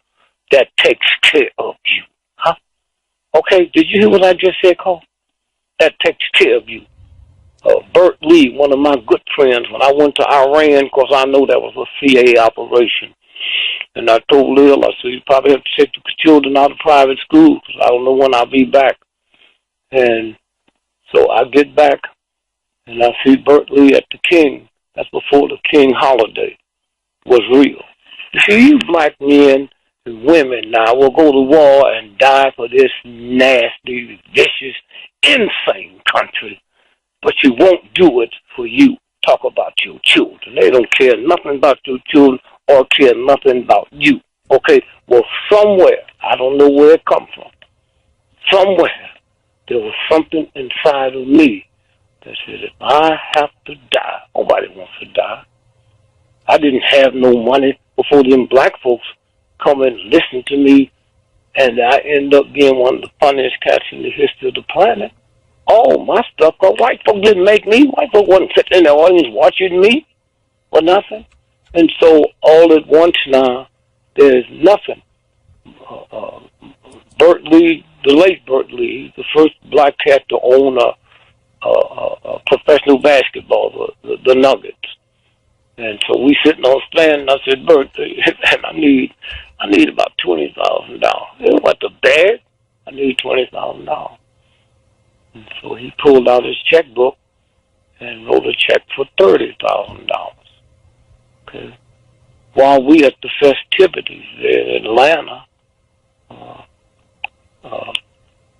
that takes care of you. Huh? Okay, did you hear what I just said, Carl? That takes care of you. Bert Lee, one of my good friends, when I went to Iran, because I know that was a CIA operation, and I told Lil, I said, you probably have to take the children out of private school, because I don't know when I'll be back. And so I get back, and I see Bert Lee at the King. That's before the King holiday was real. You see, you black men and women now will go to war and die for this nasty, vicious, insane country. But you won't do it for you. Talk about your children. They don't care nothing about your children or care nothing about you. Okay? Well, somewhere, I don't know where it come from, somewhere there was something inside of me that said, if I have to die, nobody wants to die. I didn't have no money before them black folks come and listen to me, and I end up being one of the funniest cats in the history of the planet. All my stuff, because white folk didn't make me. White folk wasn't sitting in the audience watching me or nothing. And so all at once now, there's nothing. Bert Lee, the late Bert Lee, the first black cat to own a professional basketball, the Nuggets. And so we sitting on stand, and I said, Bert, and I need about $20,000. It went to bed. I need $20,000. And so he pulled out his checkbook and wrote a check for $30,000. Okay. While we at the festivities there in Atlanta,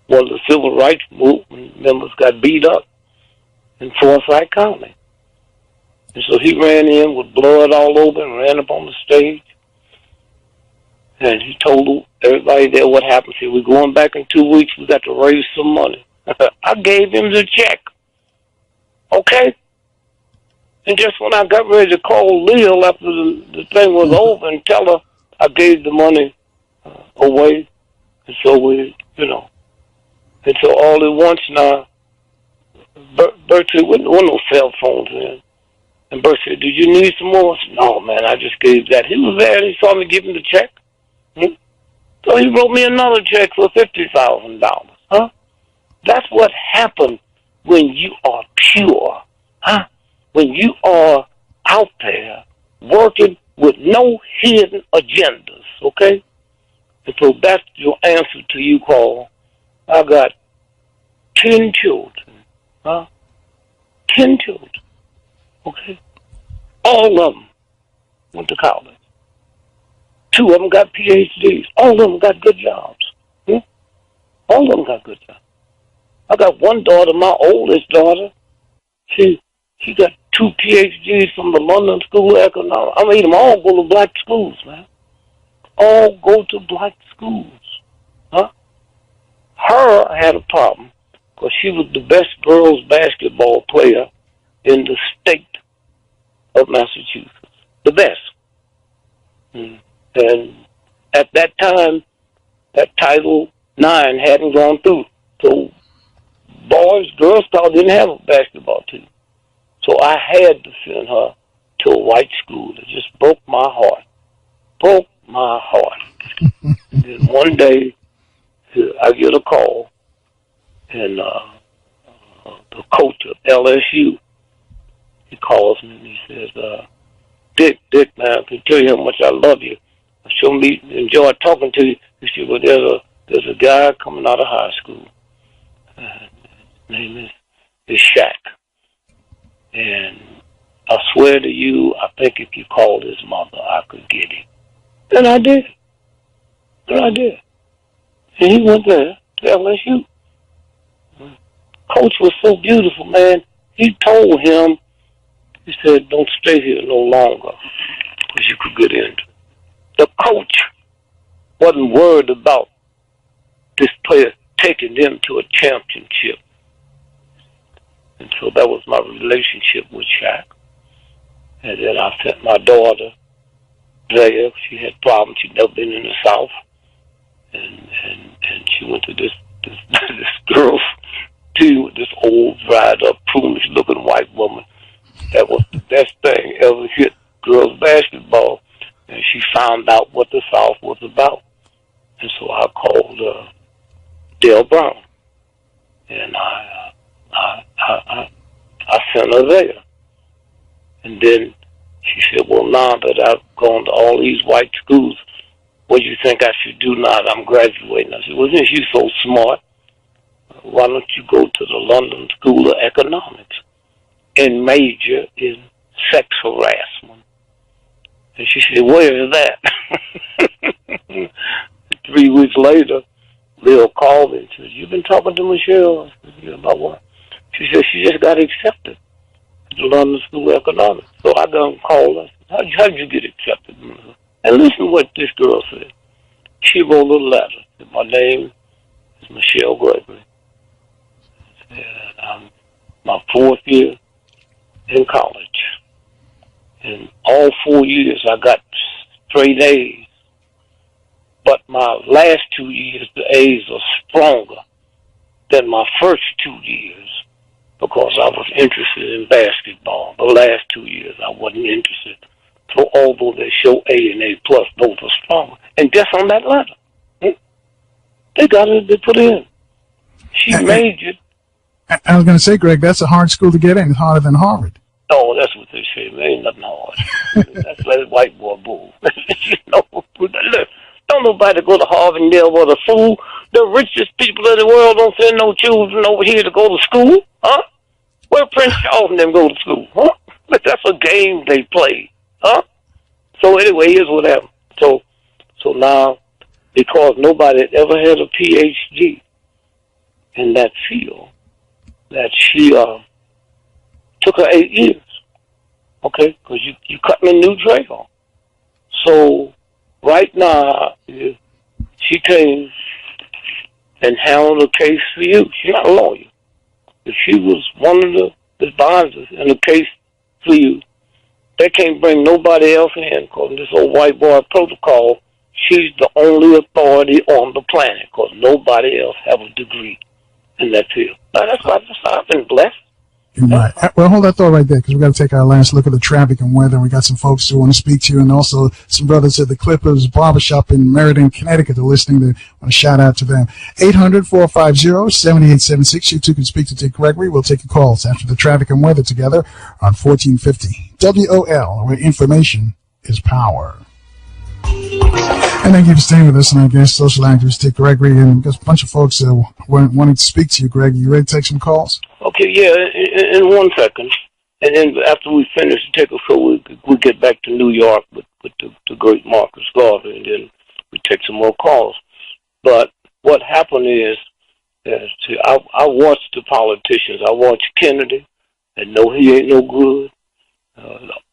one of the civil rights movement members got beat up in Forsyth County. And so he ran in with blood all over and ran up on the stage. And he told everybody there what happened. He said, we're going back in 2 weeks. We got to raise some money. I gave him the check. Okay? And just when I got ready to call Lil after the thing was over and tell her I gave the money away. And so we, and so all at once now, Bert said, there were no cell phones then. And Bert said, did you need some more? I said, no, man, I just gave that. He was there and he saw me give him the check. So he wrote me another check for $50,000. Huh? That's what happened when you are pure. Huh? When you are out there working with no hidden agendas, okay? And so that's your answer to you, Carl. I got 10 children, Huh? 10 children. Okay? All of them went to college. 2 of them got PhDs. All of them got good jobs. All of them got good jobs. I got one daughter, my oldest daughter. She got 2 PhDs from the London School of Economics. I mean, them all go to black schools, man. All go to black schools. Huh? Her had a problem because she was the best girls basketball player in the state of Massachusetts. The best. And at that time, that Title IX hadn't gone through. So girls probably didn't have a basketball team. So I had to send her to a white school. It just broke my heart. Broke my heart. And then one day, I get a call, and the coach of LSU, he calls me and he says, Dick, man, I can tell you how much I love you. I sure enjoy talking to you. He said, well, there's a guy coming out of high school. His name is Shaq. And I swear to you, I think if you called his mother, I could get him. And I did. And he went there to LSU. Coach was so beautiful, man. He told him, he said, don't stay here no longer because you could get injured. The coach wasn't worried about this player taking them to a championship. And so that was my relationship with Shaq. And then I sent my daughter there. She had problems. She'd never been in the South. And she went to this girl's team with this old, dried-up, prudish-looking white woman. That was the best thing ever hit girls basketball. And she found out what the South was about. And so I called Dale Brown. And I sent her there. And then she said, well, now that I've gone to all these white schools, what do you think I should do now that I'm graduating? I said, well, since you're so smart, why don't you go to the London School of Economics and major in sex harassment? And she said, where is that? 3 weeks later, Lil called me and said, you been talking to Michelle? I said, yeah, about what? She said, she just got accepted to the London School of Economics. So I got called. I said, how'd you get accepted? And listen to what this girl said. She wrote a letter. Said, my name is Michelle Gregory. And I'm my 4th year in college. And all 4 years I got straight A's. But my last 2 years, the A's are stronger than my first 2 years because I was interested in basketball. The last 2 years I wasn't interested. So although they show A and A+, those are stronger. And just on that letter, they got it, they put in. She majored. I was going to say, Greg, that's a hard school to get in. It's harder than Harvard. Oh, that's what they say. There ain't nothing hard. That's like white boy bull. You know, look, don't nobody go to Harvard and Yale with a fool. The richest people in the world don't send no children over here to go to school, huh? Where Prince Charles and them go to school, huh? But that's a game they play, huh? So anyway, here's what happened. So now, because nobody had ever had a PhD in that field, that she took her 8 years, okay? Because you cut me a new trail. So right now, she came and handled a case for you. She's not a lawyer. If she was one of the advisors in a case for you, they can't bring nobody else in because this old white boy protocol, she's the only authority on the planet because nobody else have a degree in that field. Now, that's why I've been blessed. Right. Well, hold that thought right there because we've got to take our last look at the traffic and weather. We got some folks who want to speak to you and also some brothers at the Clippers Barbershop in Meriden, Connecticut are listening. They want to shout out to them. 800-450-7876. You two can speak to Dick Gregory. We'll take your calls after the traffic and weather together on 1450 WOL, where information is power. And thank you for staying with us. And I guess social activist Dick Gregory and just a bunch of folks wanting to speak to you, Greg. You ready to take some calls? Okay, yeah, in 1 second. And then after we finish the ticker, so we get back to New York with the great Marcus Garvey, and then we take some more calls. But what happened is I watched the politicians. I watched Kennedy, and no, he ain't no good.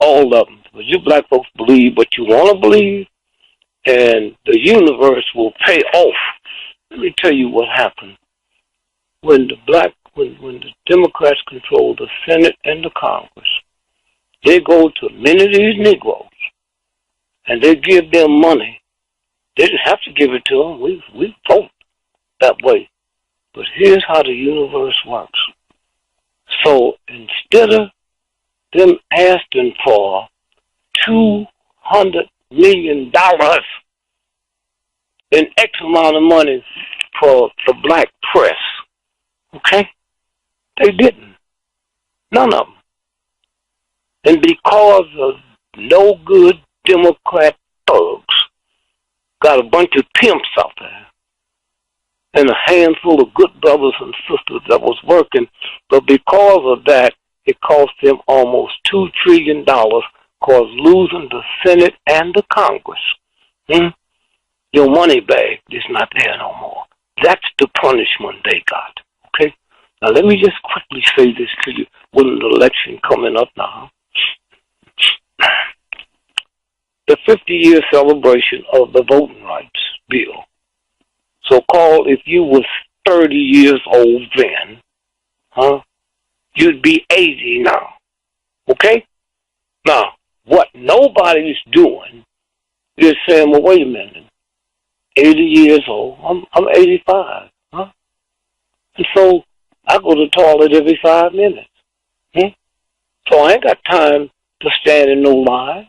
All of them. But you black folks believe what you want to believe, and the universe will pay off. Let me tell you what happened. When the Democrats control the Senate and the Congress, they go to many of these Negroes, and they give them money. They didn't have to give it to them. We vote that way. But here's how the universe works. So instead of them asking for $200 million in X amount of money for the black press, okay? They didn't. None of them. And because of no good Democrat thugs, got a bunch of pimps out there, and a handful of good brothers and sisters that was working, but because of that, it cost them almost $2 trillion, cause losing the Senate and the Congress. Your money bag is not there no more. That's the punishment they got. Okay? Now let me just quickly say this to you with an election coming up now. The 50-year celebration of the Voting Rights Bill. So, Carl, if you was 30 years old then, you'd be 80 now. Okay? Now, what nobody's doing is saying, well, wait a minute. 80 years old. I'm 85. And so I go to the toilet every 5 minutes. So I ain't got time to stand in no line.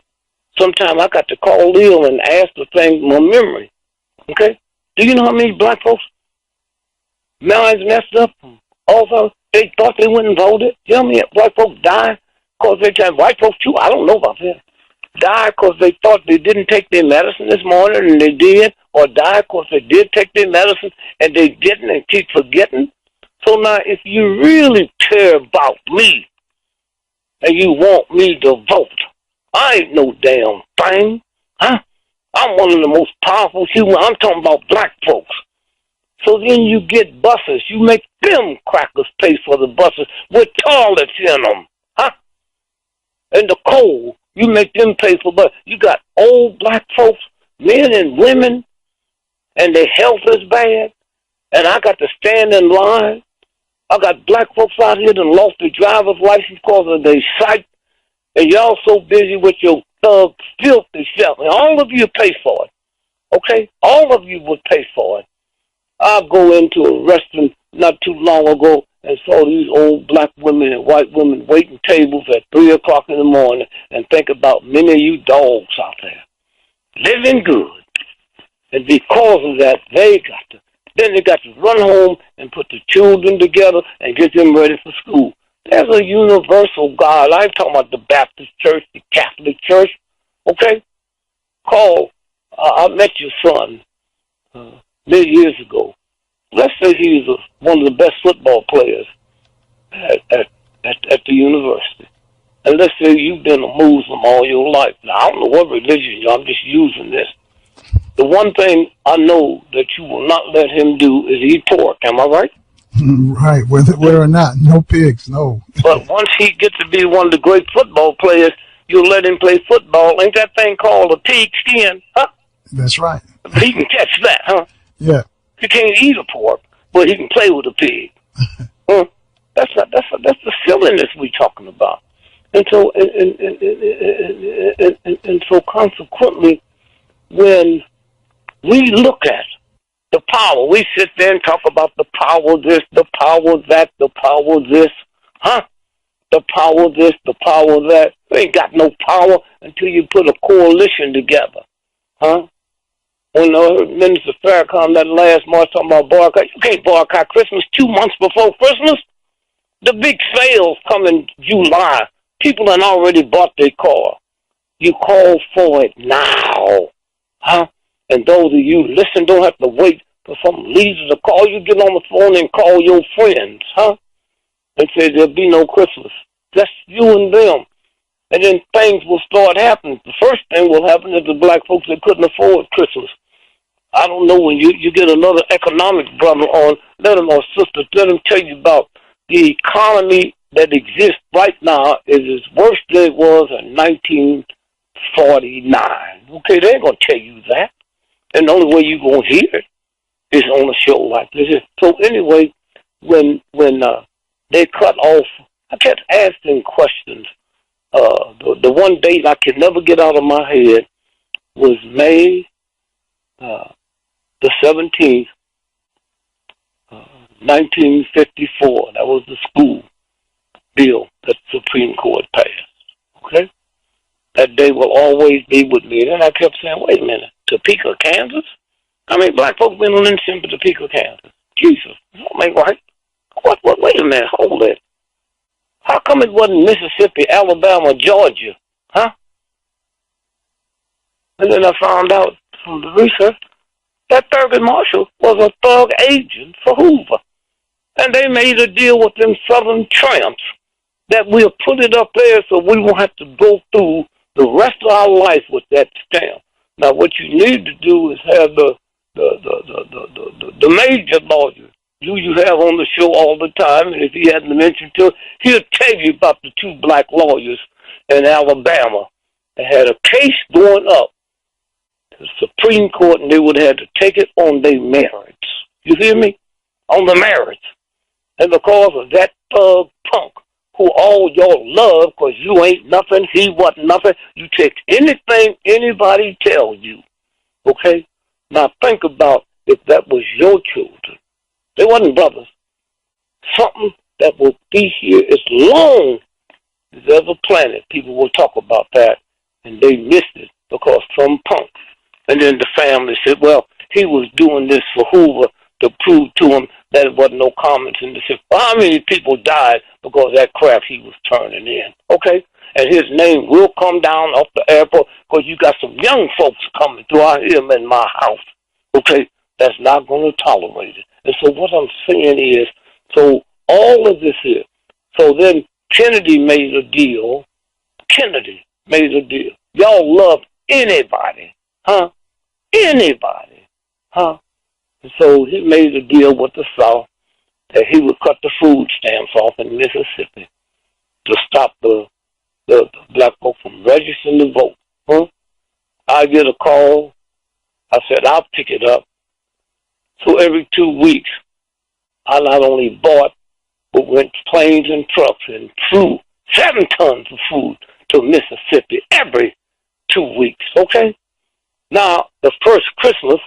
Sometimes I got to call Lil and ask to things my memory. Okay? Do you know how many black folks minds messed up? Also, they thought they went and voted. You know how many black folks died because they tried? White folks too. I don't know about that. Died because they thought they didn't take their medicine this morning and they did, or died because they did take their medicine and they didn't and keep forgetting. So now, if you really care about me and you want me to vote, I ain't no damn thing. I'm one of the most powerful humans. I'm talking about black folks. So then you get buses. You make them crackers pay for the buses with toilets in them. And the coal, you make them pay for buses. You got old black folks, men and women, and their health is bad. And I got to stand in line. I got black folks out here that lost their driver's license because of their sight. And y'all so busy with your thug filthy self. And all of you pay for it. Okay? All of you would pay for it. I go into a restaurant not too long ago and saw these old black women and white women waiting tables at 3 o'clock in the morning and think about many of you dogs out there living good. And because of that, they got to run home and put the children together and get them ready for school. There's a universal God. I'm talking about the Baptist Church, the Catholic Church. Okay? Carl, I met your son many years ago. Let's say he's one of the best football players at the university. And let's say you've been a Muslim all your life. Now, I don't know what religion you're, I'm just using this. The one thing I know that you will not let him do is eat pork. Am I right? Right, whether or not, no pigs, no. But once he gets to be one of the great football players, you'll let him play football. Ain't that thing called a pig skin, huh? That's right. But he can catch that, huh? Yeah. He can't eat a pork, but he can play with a pig. That's the silliness we're talking about. And so and so consequently, when we look at the power, we sit there and talk about the power of this, the power of that, the power of this, the power of this, the power of that. You ain't got no power until you put a coalition together, When Minister Farrakhan that last March talking about boycott, you can't boycott Christmas 2 months before Christmas. The big sales come in July. People have already bought their car. You call for it now, And those of you listen, don't have to wait for some leader to call you. Get on the phone and call your friends, and said there'll be no Christmas. Just you and them. And then things will start happening. The first thing will happen is the black folks that couldn't afford Christmas. I don't know, when you get another economic brother on, let them, or sister, let them tell you about the economy that exists right now is worse than it was in 1949. Okay, they ain't going to tell you that. And the only way you're going to hear it is on a show like this. So anyway, when they cut off, I kept asking questions. The one date I can never get out of my head was May the 17th, 1954. That was the school bill that the Supreme Court passed. Okay? That day will always be with me. And then I kept saying, wait a minute, Topeka, Kansas? I mean, black folks been on lynching for Topeka, Kansas. Jesus, that ain't right. What, wait a minute, hold it. How come it wasn't Mississippi, Alabama, Georgia? Huh? And then I found out from the research that Thurgood Marshall was a thug agent for Hoover. And they made a deal with them Southern tramps that we'll put it up there so we won't have to go through the rest of our life with that stamp. Now, what you need to do is have the major lawyer you have on the show all the time, and if he hadn't mentioned to, he'll tell you about the two black lawyers in Alabama that had a case going up to the Supreme Court, and they would have to take it on their merits. You hear me? On the merits. And because of that thug punk who all y'all love because you ain't nothing, he wasn't nothing, you take anything anybody tells you. Okay? Now think about if that was your children. They wasn't brothers. Something that will be here as long as there's a planet. People will talk about that, and they missed it because some punk. And then the family said, well, he was doing this for Hoover to prove to him that it wasn't no comments in the system. Well, how many people died because of that crap he was turning in? Okay? And his name will come down off the airport because you got some young folks coming through. I hear them in my house. Okay? That's not going to tolerate it. And so what I'm saying is, so all of this here, so then Kennedy made a deal. Kennedy made a deal. Y'all love anybody, huh? Anybody, huh? And so he made a deal with the South that he would cut the food stamps off in Mississippi to stop the black folk from registering to vote. Huh? I get a call. I said, I'll pick it up. So every 2 weeks, I not only bought, but went planes and trucks and flew 7 tons of food to Mississippi every 2 weeks, okay? Now, the first Christmas,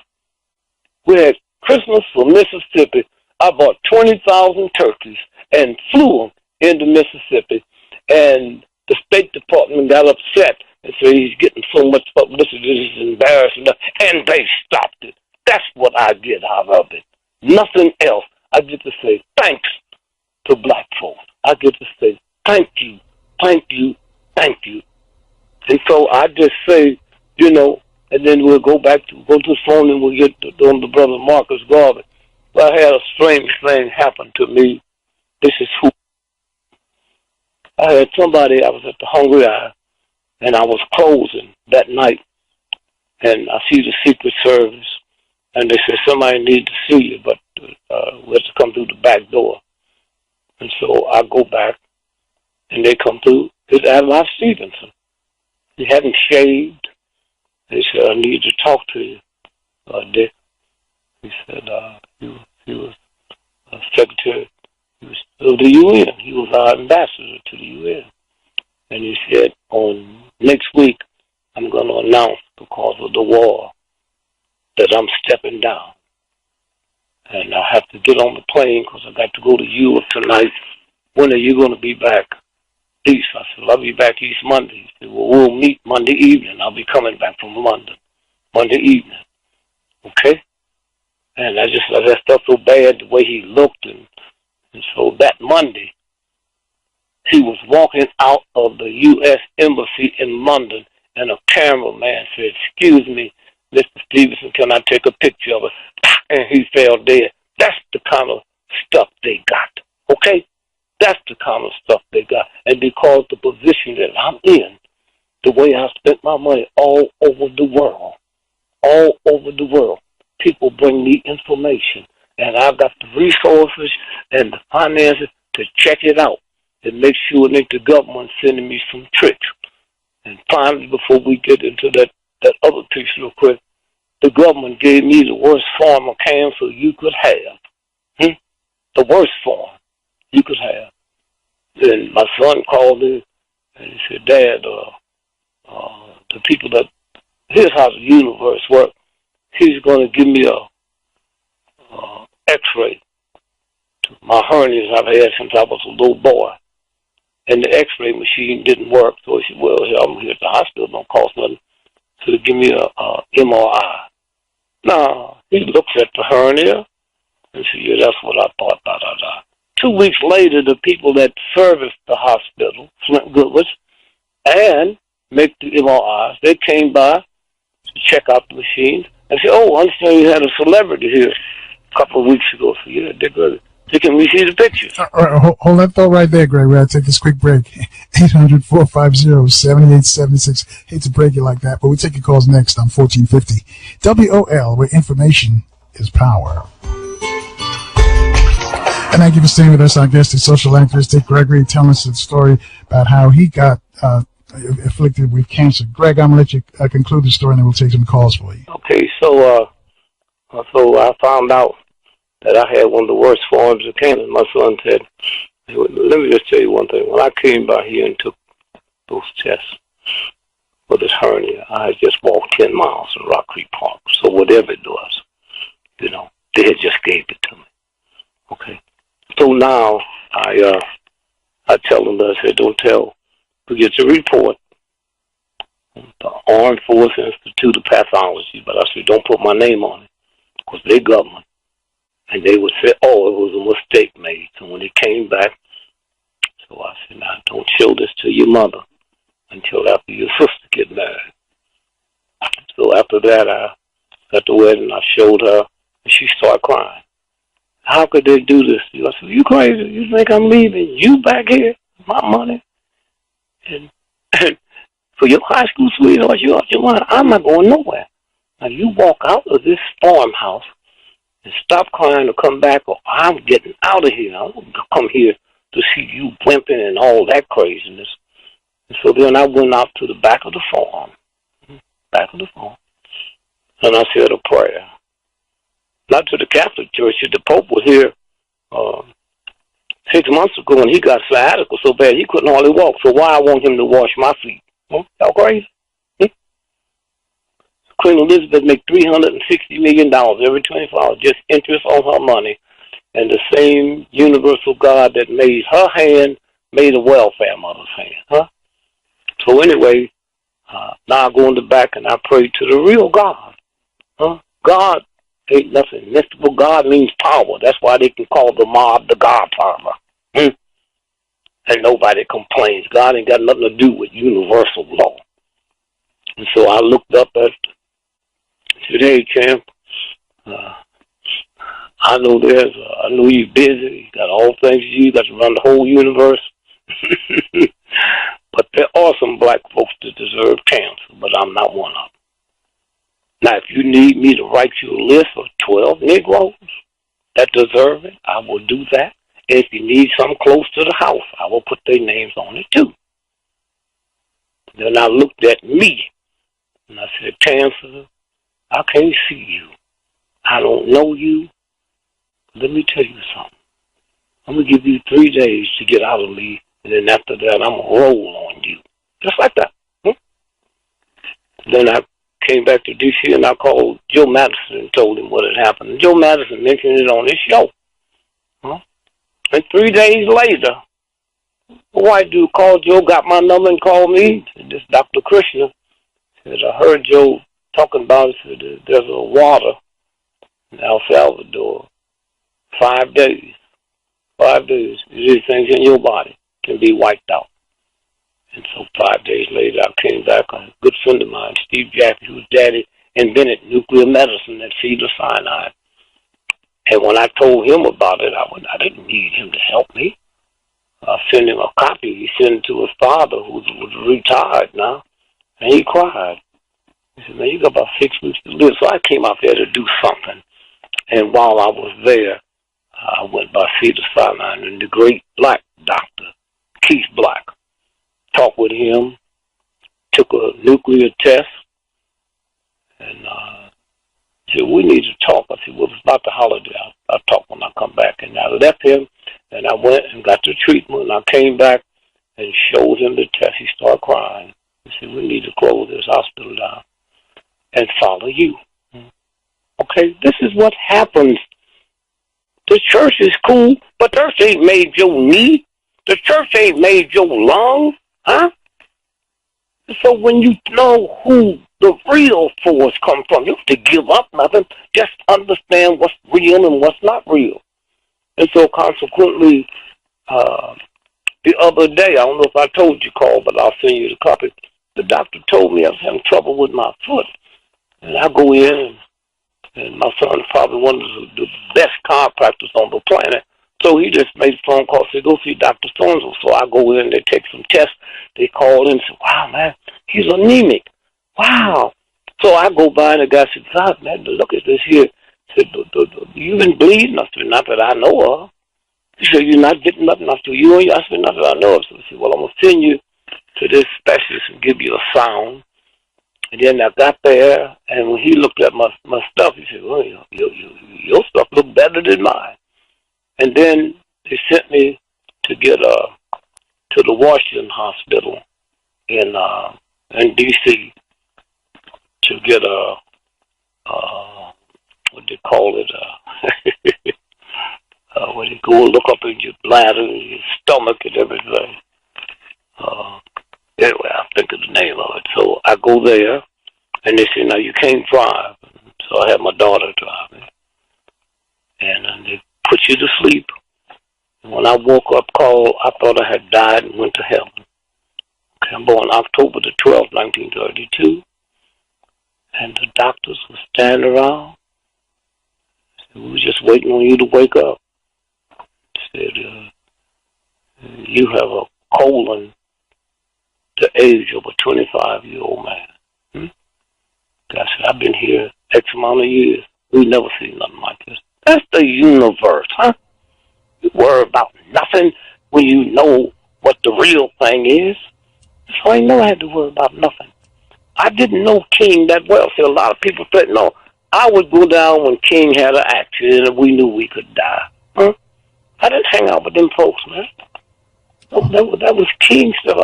we had Christmas for Mississippi. I bought 20,000 turkeys and flew them into Mississippi. And the State Department got upset and said he's getting so much publicity, this is embarrassing. And they stopped it. That's what I get out of it. Nothing else. I get to say thanks to black folks. I get to say thank you, thank you, thank you. And so I just say, you know, and then we'll go to the phone and we'll get on the brother Marcus Garvey. But I had a strange thing happen to me. This is who. I had somebody, I was at the Hungry Eye, and I was closing that night, and I see the Secret Service. And they said, somebody needs to see you, but we have to come through the back door. And so I go back, and they come through. It's Adlai Stevenson. He hadn't shaved. They said, I need to talk to you, Dick. He said, he was secretary of the UN. He was our ambassador to the UN. And he said, on next week, I'm going to announce, because of the war, that I'm stepping down. And I have to get on the plane because I got to go to Europe tonight. When are you going to be back east? I said, I'll be back east Monday. He said, well, we'll meet Monday evening. I'll be coming back from London Monday evening. Okay? And I just that stuff so bad, the way he looked. And so that Monday, he was walking out of the U.S. Embassy in London, and a cameraman said, excuse me, Mr. Stevenson, can I take a picture of it? And he fell dead. That's the kind of stuff they got, okay? That's the kind of stuff they got. And because the position that I'm in, the way I spent my money all over the world, people bring me information. And I've got the resources and the finances to check it out and make sure that the government sending me some tricks. And finally, before we get into that other piece real quick, the government gave me the worst form of cancer you could have. The worst form you could have. Then my son called me and he said, Dad, the people that, here's how the universe works. He's going to give me a x-ray to my hernias I've had since I was a little boy. And the x-ray machine didn't work. So he said, well, I'm here at the hospital. It don't cost nothing. So they give me a MRI. Now, he looks at the hernia and said, yeah, that's what I thought. 2 weeks later, the people that service the hospital, Flint Goodwitz, and make the MRIs, they came by to check out the machines and said, oh, I understand you had a celebrity here a couple of weeks ago. So, yeah, they can we see the pictures. All right, hold that thought right there, Greg. We got to take this quick break. 800-450-7876. Hate to break it like that, but we'll take your calls next on 1450. WOL, where information is power. And thank you for staying with us. Our guest is social activist Dick Gregory, telling us a story about how he got afflicted with cancer. Greg, I'm going to let you conclude the story, and then we'll take some calls for you. Okay, so I found out that I had one of the worst forms of cancer. My son said, let me just tell you one thing. When I came by here and took those tests for this hernia, I had just walked 10 miles in Rock Creek Park. So whatever it was, they had just gave it to me. Okay. So now I tell them that I said, don't forget to report the Armed Forces Institute of Pathology, but I said, don't put my name on it because they government. And they would say, oh, it was a mistake made. So when they came back, so I said, now don't show this to your mother until after your sister get married. So after that, at the wedding, I showed her, and she started crying. How could they do this to you? I said, you crazy? You think I'm leaving you back here? My money? And for your high school sweetheart, you out your mind. I'm not going nowhere. Now you walk out of this farmhouse and stop crying to come back, or I'm getting out of here. I don't come here to see you wimping and all that craziness. And so then I went out to the back of the farm, and I said a prayer. Not to the Catholic Church. The Pope was here 6 months ago, and he got sciatica so bad he couldn't hardly walk. So why I want him to wash my feet? Y'all crazy? Queen Elizabeth make $360 million every 24 hours, just interest on her money. And the same universal God that made her hand made a welfare mother's hand. So anyway, now I go in the back and I pray to the real God. God ain't nothing mystical. God means power. That's why they can call the mob the godfather. And nobody complains. God ain't got nothing to do with universal law. And so I looked up at today, champ. I know you're busy. You got all things to do. You got to run the whole universe. But there are some black folks that deserve cancer, but I'm not one of them. Now, if you need me to write you a list of 12 Negroes that deserve it, I will do that. And if you need some close to the house, I will put their names on it too. Then I looked at me, and I said, cancer, I can't see you. I don't know you. Let me tell you something. I'm going to give you 3 days to get out of me, and then after that, I'm going to roll on you. Just like that. Then I came back to D.C. and I called Joe Madison and told him what had happened. And Joe Madison mentioned it on his show. And 3 days later, a white dude called Joe, got my number and called me. And this Dr. Krishna said, I heard Joe talking about it. Said, there's a water in El Salvador. 5 days. 5 days. These things in your body can be wiped out. And so 5 days later, I came back. A good friend of mine, Steve Jaffe, whose daddy invented nuclear medicine at Cedar Sinai. And when I told him about it, I didn't need him to help me. I sent him a copy. He sent it to his father, who was retired now, and he cried. He said, man, you got about 6 weeks to live. So I came out there to do something. And while I was there, I went by Cedar Sinai, and the great black doctor, Keith Black, talked with him, took a nuclear test, and said, we need to talk. I said, well, it's about the holiday. I'll talk when I come back. And I left him, and I went and got the treatment, and I came back and showed him the test. He started crying. He said, we need to close this hospital down and follow you. Okay, this is what happens. The church is cool, but the church ain't made your knee. The church ain't made your lung, huh? So when you know who the real force come from, you have to give up nothing. Just understand what's real and what's not real. And so consequently, the other day, I don't know if I told you, Carl, but I'll send you the copy. The doctor told me I was having trouble with my foot. And I go in, and my son is probably one of the best chiropractors on the planet. So he just made a phone call, said, go see Dr. So-and-so. So I go in, they take some tests. They call in and say, wow, man, he's anemic. Wow. So I go by, and the guy said, God, man, look at this here. He said, you've been bleeding? I said, not that I know of. He said, you're not getting nothing after you? I said, not that I know of. So he said, well, I'm going to send you to this specialist and give you a sound. And then I got there, and when he looked at my stuff, he said, well, your stuff look better than mine. And then they sent me to get to the Washington Hospital in D.C. to get what they call it, where they go and look up in your bladder and your stomach and everything. Anyway, I think of the name of it. So I go there, and they say, now you can't drive. So I had my daughter driving. And they put you to sleep. And when I woke up, Carl, I thought I had died and went to heaven. Okay, I'm born October the 12th, 1932. And the doctors were standing around. Said, we were just waiting on you to wake up. Said, you have a colon the age of a 25-year-old man. I said, I've been here X amount of years. We've never seen nothing like this. That's the universe, huh? You worry about nothing when you know what the real thing is. So I never had to worry about nothing. I didn't know King that well. See, a lot of people said, no, I would go down when King had an accident and we knew we could die. Huh? I didn't hang out with them folks, man. That was King stuff.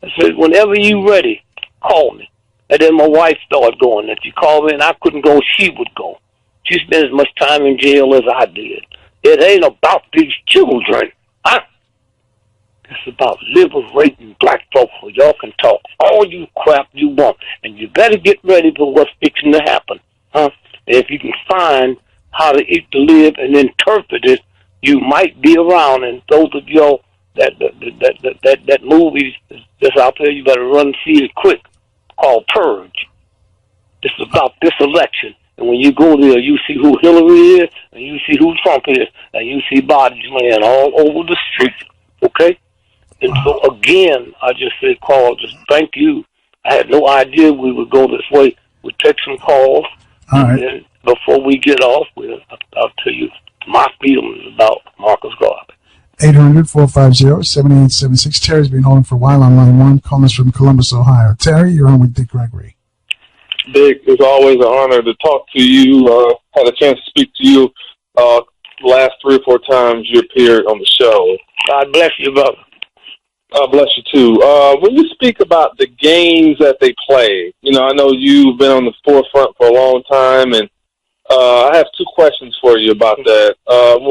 I said, whenever you ready, call me. And then my wife started going. If you call me and I couldn't go, she would go. She spent as much time in jail as I did. It ain't about these children, huh? It's about liberating black folks so y'all can talk all you crap you want. And you better get ready for what's fixing to happen, huh? And if you can find how to eat to live and interpret it, you might be around. And those of y'all that movie that's out there, you better run and see it quick, called Purge. It's about this election. And when you go there, you see who Hillary is, and you see who Trump is, and you see bodies laying all over the street, okay? And so, again, I just say, Carl, just thank you. I had no idea we would go this way. We'll take some calls, all right. And before we get off, I'll tell you my feelings about Marcus Garvey. 800-450-7876. Terry's been holding for a while on line one, calling us from Columbus, Ohio. Terry, you're on with Dick Gregory. Dick, it's always an honor to talk to you. Had a chance to speak to you last 3 or 4 times you appeared on the show. God bless you, brother. God bless you, too. When you speak about the games that they play, I know you've been on the forefront for a long time, and I have 2 questions for you about that.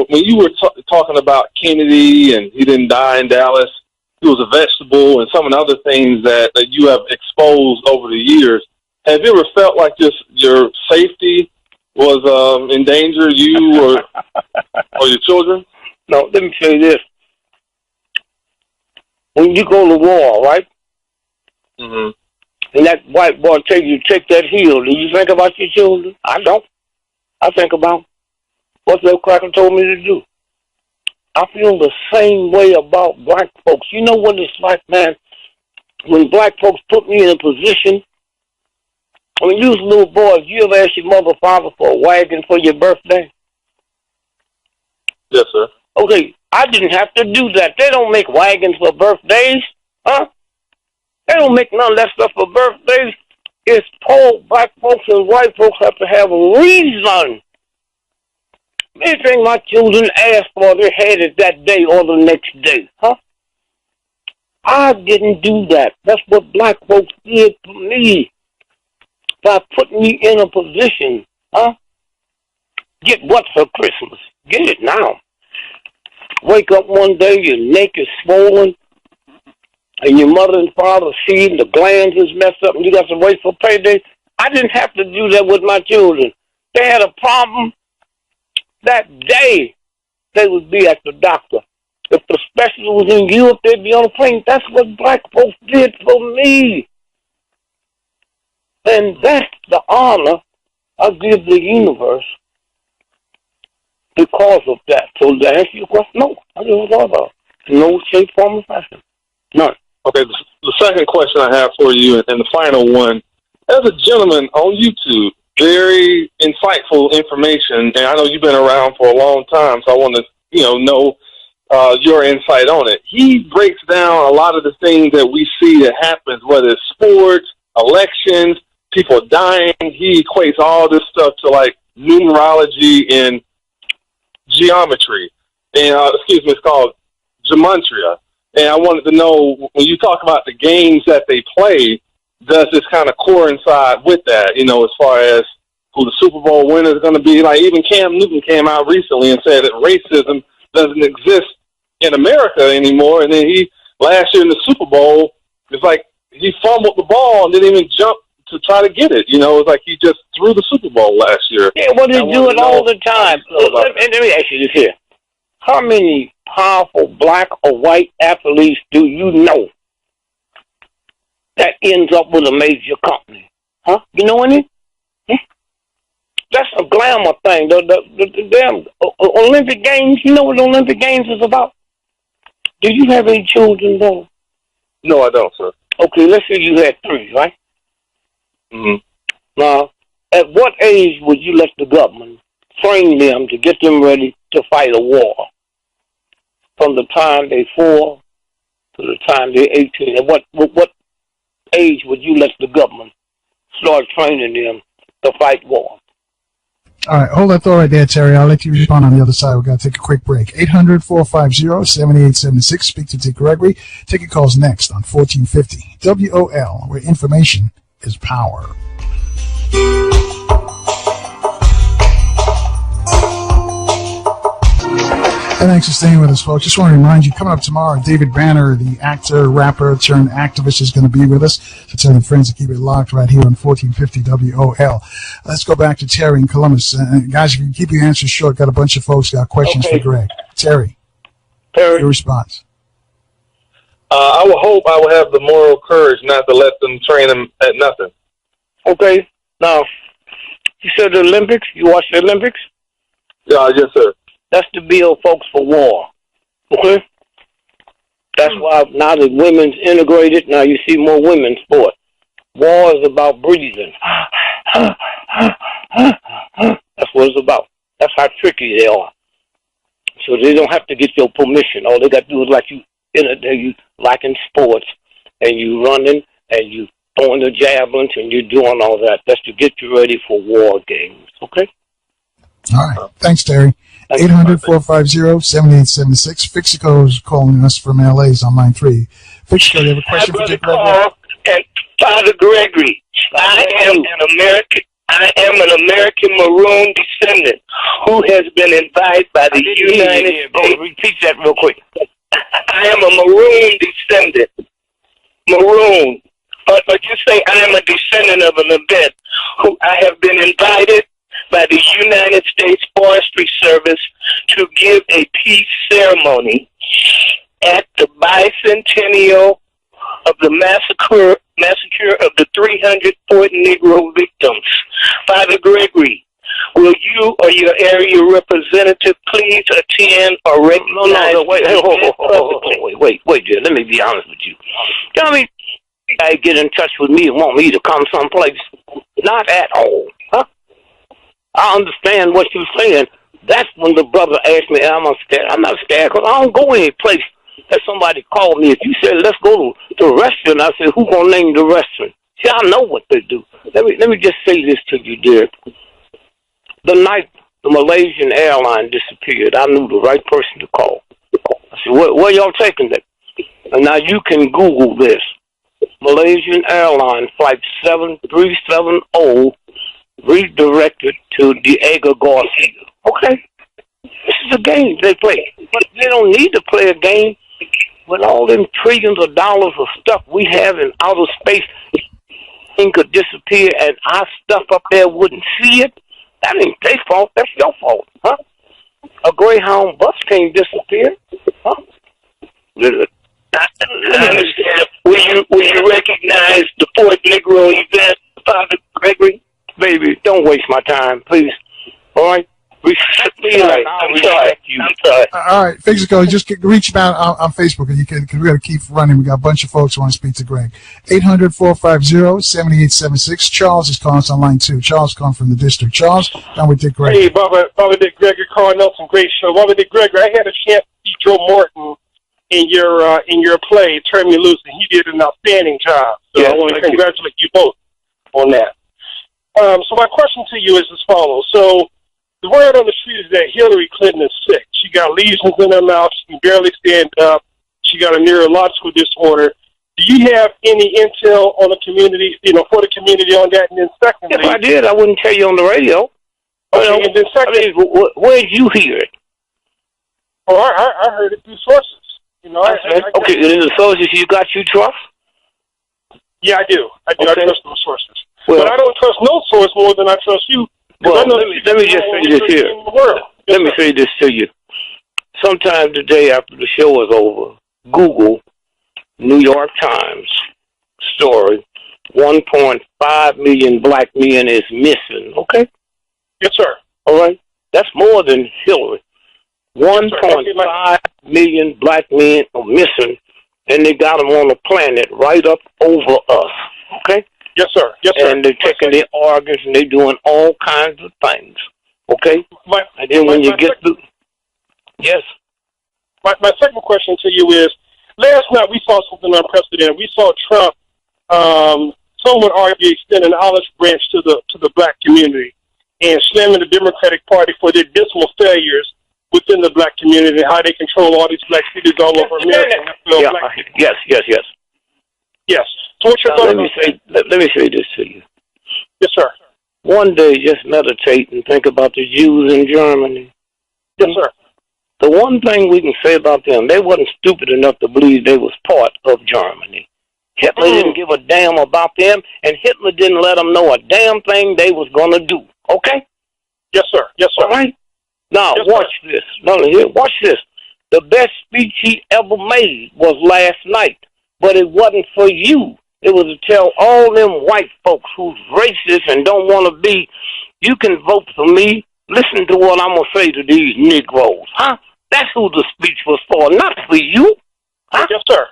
When you were talking about Kennedy and he didn't die in Dallas, he was a vegetable, and some of the other things that you have exposed over the years, have you ever felt like your safety was in danger, you or your children? No, let me tell you this. When you go to war, right? Mm-hmm. And that white boy take that heel, do you think about your children? I don't. I think about what that cracker told me to do. I feel the same way about black folks. You know what it's like, man? When black folks put me in a position, when you was a little boy, you ever ask your mother or father for a wagon for your birthday? Yes, sir. Okay, I didn't have to do that. They don't make wagons for birthdays, huh? They don't make none of that stuff for birthdays. It's poor black folks and white folks have to have a reason. Anything my children ask for, they had it that day or the next day, huh? I didn't do that. That's what black folks did for me by putting me in a position, huh? Get what for Christmas? Get it now. Wake up one day, your neck is swollen, and your mother and father see the glands is messed up, and you got to wait for payday. I didn't have to do that with my children. They had a problem. That day, they would be at the doctor. If the specialist was in Europe, they'd be on a plane. That's what black folks did for me. And that's the honor I give the universe because of that. So to answer your question, no, I didn't know about it. No shape, form, or fashion. None. Okay, the second question I have for you, and the final one, as a gentleman on YouTube, very insightful information, and I know you've been around for a long time, so I want to, know your insight on it. He breaks down a lot of the things that we see that happens, whether it's sports, elections, people dying. He equates all this stuff to like numerology and geometry, and it's called gematria. And I wanted to know, when you talk about the games that they play, does this kind of coincide with that, as far as who the Super Bowl winner is going to be? Like, even Cam Newton came out recently and said that racism doesn't exist in America anymore. And then last year in the Super Bowl, it's like he fumbled the ball and didn't even jump to try to get it. It's like he just threw the Super Bowl last year. Yeah, well, they do it all the time. Let me ask you this here. How many powerful black or white athletes do you know that ends up with a major company? Huh? You know any? That's a glamour thing. The damn Olympic Games, you know what the Olympic Games is about? Do you have any children, though? No, I don't, sir. Okay, let's say you had 3, right? Mm-hmm. Now, at what age would you let the government train them to get them ready to fight a war? From the time they're 4 to the time they're 18. At what age would you let the government start training them to fight war? All right, hold that thought right there, Terry. I'll let you respond on the other side. We've got to take a quick break. 800-450-7876. Speak to Dick Gregory. Take your calls next on 1450 WOL, where information is power. And thanks for staying with us, folks. Just want to remind you, coming up tomorrow, David Banner, the actor, rapper, turned activist, is going to be with us. So tell your friends to keep it locked right here on 1450 WOL. Let's go back to Terry in Columbus. Guys, if you can keep your answers short, got a bunch of folks got questions for Greg. Terry, your response. I would hope I would have the moral courage not to let them train them at nothing. Okay. Now, you said the Olympics? You watch the Olympics? Yes, sir. That's to build folks for war. Okay? That's why now that women's integrated, now you see more women's sport. War is about breathing. That's what it's about. That's how tricky they are. So they don't have to get your permission. All they got to do is like you like in sports, and you running, and you throwing the javelins, and you're doing all that. That's to get you ready for war games. Okay? All right. Thanks, Terry. 800-450-7876. Fixico's calling us from LA is on line 3. Fixico, you have a question for Dick Gregory? And Father Gregory, I am an American Maroon descendant who has been invited by the United States. Repeat that real quick. I am a Maroon descendant. Maroon. But you say I am a descendant of an event who I have been invited by the United States Forestry Service to give a peace ceremony at the bicentennial of the massacre of the 300 Fort Negro victims. Father Gregory, will you or your area representative please attend or recognize? No, wait, dear. Let me be honest with you. Tell me, I get in touch with me and want me to come someplace. Not at all. Huh? I understand what you're saying. That's when the brother asked me, I'm not scared because I don't go any place that somebody called me. If you said, let's go to a restaurant, I said, who going to name the restaurant? See, I know what they do. Let me just say this to you, dear. The night the Malaysian airline disappeared, I knew the right person to call. I said, where y'all taking that? And now you can Google this. Malaysian airline flight 7370 redirected to Diego Garcia. Okay? This is a game they play. But they don't need to play a game with all them trillions of dollars of stuff we have in outer space. Thing could disappear and our stuff up there wouldn't see it. That ain't their fault. That's your fault, huh? A Greyhound bus can't disappear, huh? I understand. Will you recognize the Fort Negro event, Father Gregory? Baby, don't waste my time, please. All right? Respect me like I respect you. I'm sorry. All right, Fixico, just reach out on Facebook, and because we got to keep running. We got a bunch of folks who want to speak to Greg. 800-450-7876. Charles is calling us on line 2. Charles calling from the district. Charles, down with Dick Gregory. Hey, Baba Dick Gregory, Carl Nelson, great show. Baba Dick Gregory, I had a chance to see Joe Morton in your play, Turn Me Loose, and he did an outstanding job. So yes, I want to congratulate you both on that. So my question to you is as follows. So the word on the street is that Hillary Clinton is sick. She got lesions in her mouth. She can barely stand up. She got a neurological disorder. Do you have any intel on the community, for the community on that? And then secondly, if I did, I wouldn't tell you on the radio. Okay, and then secondly, where did you hear it? Oh, I heard it through sources. Okay, and the sources you got, you trust? Yeah, I do. Okay. I trust those sources. Well, but I don't trust no source more than I trust you. Well, let me just say this here. Let me say this to you. Sometime today after the show is over, Google New York Times story, 1.5 million black men is missing. Okay? Yes, sir. All right? That's more than Hillary. 1.5 million black men are missing, and they got them on a planet right up over us. Okay? Yes, sir. Yes, sir. And they're taking their organs and they're doing all kinds of things. Okay? And then when you get through... Yes? My second question to you is, last night we saw something unprecedented. We saw Trump, some would argue, extend an olive branch to the black community and slamming the Democratic Party for their dismal failures within the black community and how they control all these black cities all over America. Yes. Yes. So what's your let me say this to you. Yes, sir. One day, just meditate and think about the Jews in Germany. Yes, sir. The one thing we can say about them, they wasn't stupid enough to believe they was part of Germany. Hitler didn't give a damn about them, and Hitler didn't let them know a damn thing they was going to do. Okay? Yes, sir. Yes, sir. All right? Now, yes, watch this. No, here, watch this. The best speech he ever made was last night, but it wasn't for you. It was to tell all them white folks who's racist and don't want to be, you can vote for me. Listen to what I'm going to say to these Negroes. Huh? That's who the speech was for, not for you. Huh? Yes, sir.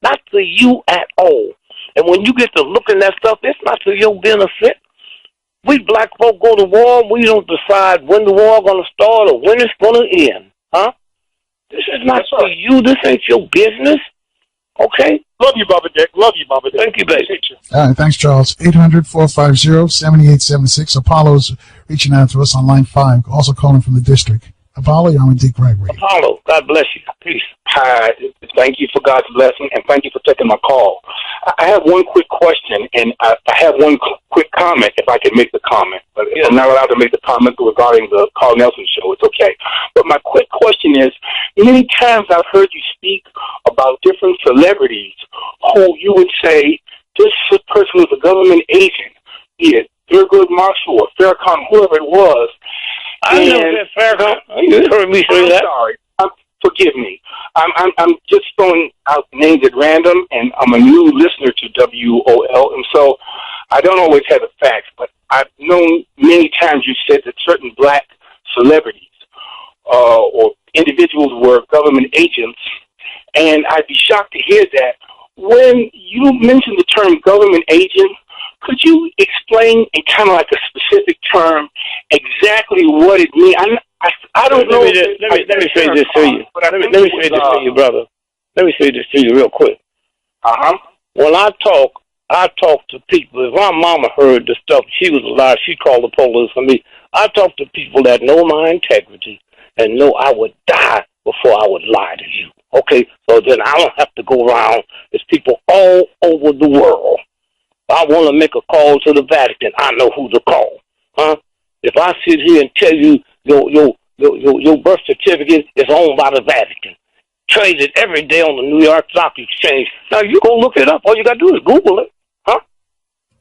Not for you at all. And when you get to looking at stuff, it's not for your benefit. We black folk go to war. We don't decide when the war going to start or when it's going to end. Huh? This is not for you. This ain't your business. Okay? Love you, Baba Dick. Love you, Baba Dick. Thank you, baby. All right, thanks, Charles. 800-450-7876. Apollo's reaching out to us on line 5, also calling from the district. Apollo, you're on with Dick Gregory. Apollo, God bless you. Peace. Hi, thank you for God's blessing, and thank you for taking my call. I have one quick question, and I have one quick comment, if I can make the comment. But if I'm not allowed to make the comment regarding the Carl Nelson show, it's okay. But my quick question is, many times I've heard you speak about different celebrities who you would say, this person was a government agent, be it Thurgood Marshall or Farrakhan, whoever it was. I know that Farrakhan. You heard me say that. Sorry. Forgive me. I'm just throwing out names at random, and I'm a new listener to WOL, and so I don't always have the facts, but I've known many times you said that certain black celebrities or individuals were government agents, and I'd be shocked to hear that. When you mentioned the term government agent, could you explain in kind of like a specific term exactly what it means? I don't know. Let me say this to you. Let me say this to you, brother. Let me say this to you real quick. When I talk to people. If my mama heard the stuff, she was alive, she called the police on me. I talk to people that know my integrity and know I would die before I would lie to you. Okay? So then I don't have to go around. There's people all over the world. If I want to make a call to the Vatican, I know who to call. Huh? If I sit here and tell you your birth certificate is owned by the Vatican, traded every day on the New York Stock Exchange. Now, you go look it up. All you got to do is Google it,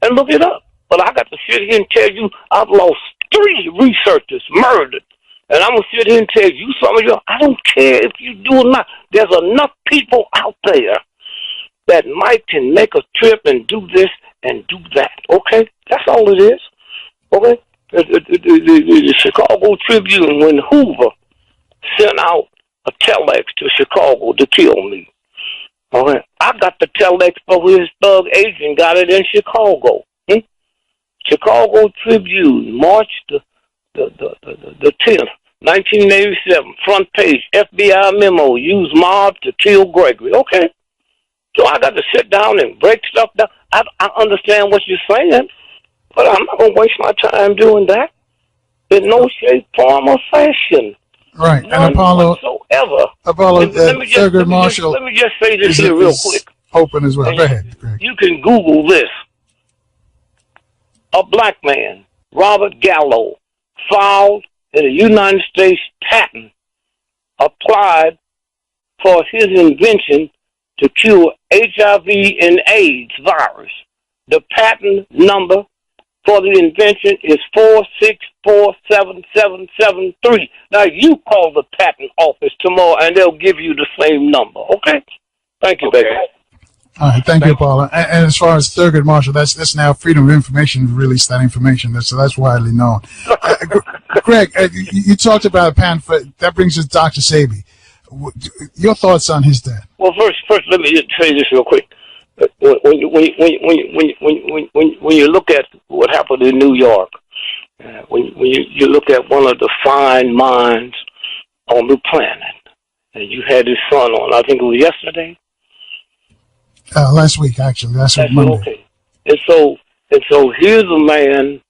and look it up. But I got to sit here and tell you I've lost 3 researchers murdered. And I'm going to sit here and tell you some of you, I don't care if you do or not. There's enough people out there that might can make a trip and do this and do that. Okay? That's all it is. Okay? The Chicago Tribune, when Hoover sent out a telex to Chicago to kill me. Okay. I got the telex for his thug agent, got it in Chicago. Chicago Tribune, March the 10th, 1987, front page, FBI memo, use mob to kill Gregory. Okay. So I got to sit down and break stuff down. I understand what you're saying, but I'm not going to waste my time doing that in no shape, form, or fashion. Right, None and Apollo, Thurgood Marshall. Let me just say this here real quick. Open as well. Go ahead, Greg. You can Google this. A black man, Robert Gallo, filed in the United States patent, applied for his invention to cure HIV and AIDS virus. The patent number for the invention is 4647773. Now, you call the patent office tomorrow, and they'll give you the same number, okay? Thank you, baby. All right, thank you, Paula. And as far as Thurgood Marshall, that's now Freedom of Information released that information, so that's widely known. Greg, you talked about a patent for, that brings us Dr. Sabi. Your thoughts on his death? Well, first, let me say this real quick. When you look at what happened in New York, when you look at one of the fine minds on the planet, and you had his son on, I think it was yesterday. Last week, actually. Last week, Monday. Okay. And so here's a man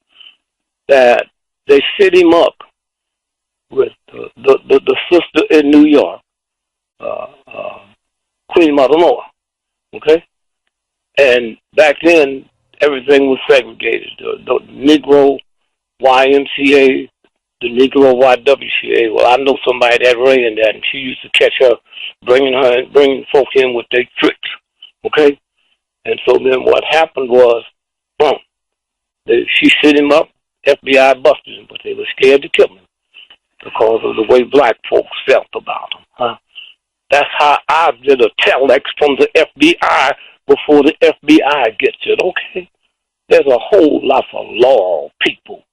that they set him up with the sister in New York, Queen Mother Moore. Okay. And back then, everything was segregated. The Negro YMCA, the Negro YWCA. Well, I know somebody that ran that, and she used to catch her, bringing folk in with their tricks. Okay? And so then what happened was, she set him up, FBI busted him, but they were scared to kill him because of the way black folks felt about him. That's how I did a telex from the FBI before the FBI gets it, okay? There's a whole lot of law people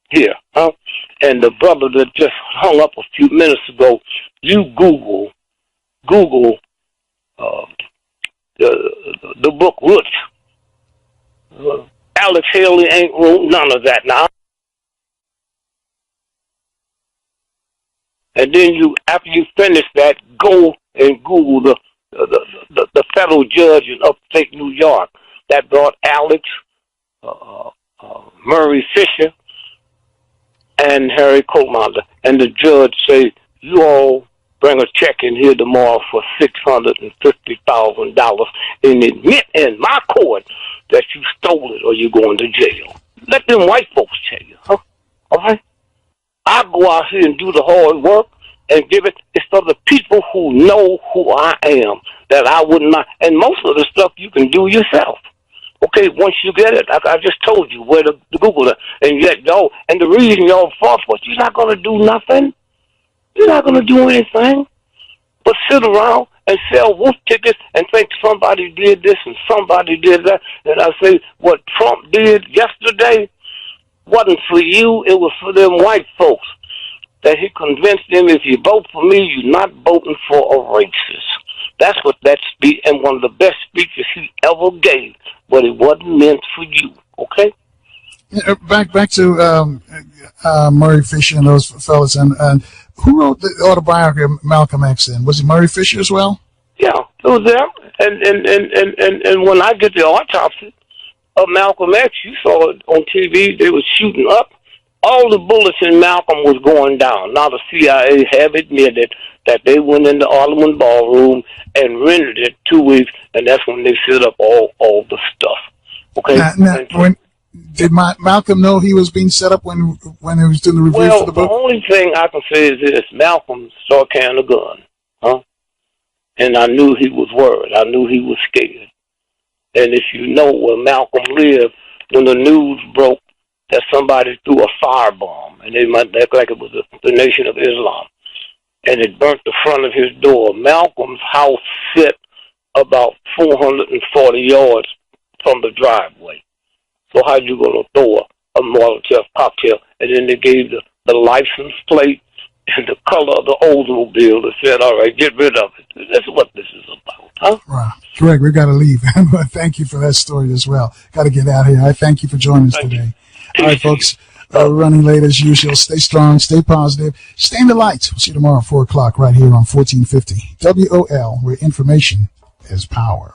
here, And the brother that just hung up a few minutes ago, you Google the book Roots. Alex Haley ain't wrote none of that now. And then after you finish that, go and Google the federal judge in upstate New York that brought Alex Murray Fisher and Harry Coleman. And the judge say, you all bring a check in here tomorrow for $650,000 and admit in my court that you stole it or you're going to jail. Let them white folks tell you, All right? I go out here and do the hard work and give it. It's for the people who know who I am, that I would not. And most of the stuff you can do yourself. Okay, once you get it, I just told you where to Google it. And yet, and the reason y'all fought for it, you're not going to do nothing. You're not going to do anything but sit around and sell wolf tickets and think somebody did this and somebody did that. And I say what Trump did yesterday wasn't for you, it was for them white folks. That he convinced them, if you vote for me, you're not voting for a racist. That's what that speech, and one of the best speeches he ever gave, but it wasn't meant for you, okay? Back to Murray Fisher and those fellas, and who wrote the autobiography of Malcolm X then? Was it Murray Fisher as well? Yeah, it was there. And when I did the autopsy of Malcolm X, you saw it on TV, they were shooting up. All the bullets in Malcolm was going down. Now the CIA have admitted that they went in the Parliament ballroom and rendered it 2 weeks, and that's when they set up all the stuff. Okay. Now, did Malcolm know he was being set up when he was doing the review for the book? Well, the only thing I can say is this: Malcolm started carrying a gun, huh? And I knew he was worried. I knew he was scared. And if you know where Malcolm lived, when the news broke that somebody threw a firebomb, and they might act like it was the Nation of Islam, and it burnt the front of his door. Malcolm's house sit about 440 yards from the driveway. So how you going to throw a Molotov cocktail? And then they gave the license plate and the color of the Oldsmobile that said, all right, get rid of it. That's what this is about, huh? Wow. Greg, we got to leave. But thank you for that story as well. Got to get out here. I thank you for joining us today. All right, folks, running late as usual. Stay strong, stay positive, stay in the light. We'll see you tomorrow at 4 o'clock right here on 1450 WOL, where information is power.